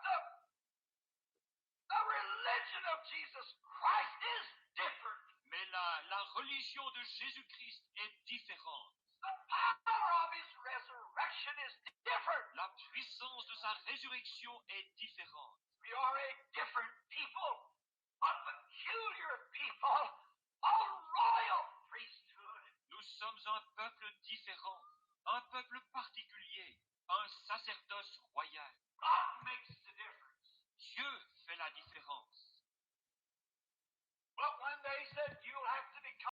the religion of Jesus Christ is different. Mais la religion de Jésus-Christ est différente. The power of his resurrection is different. La puissance de sa résurrection est différente. We are a different people, a peculiar people, a royal priesthood. Nous sommes un peuple différent, un peuple particulier, un sacerdoce royal. God makes the difference. Dieu fait la différence. But when they said you'll have to become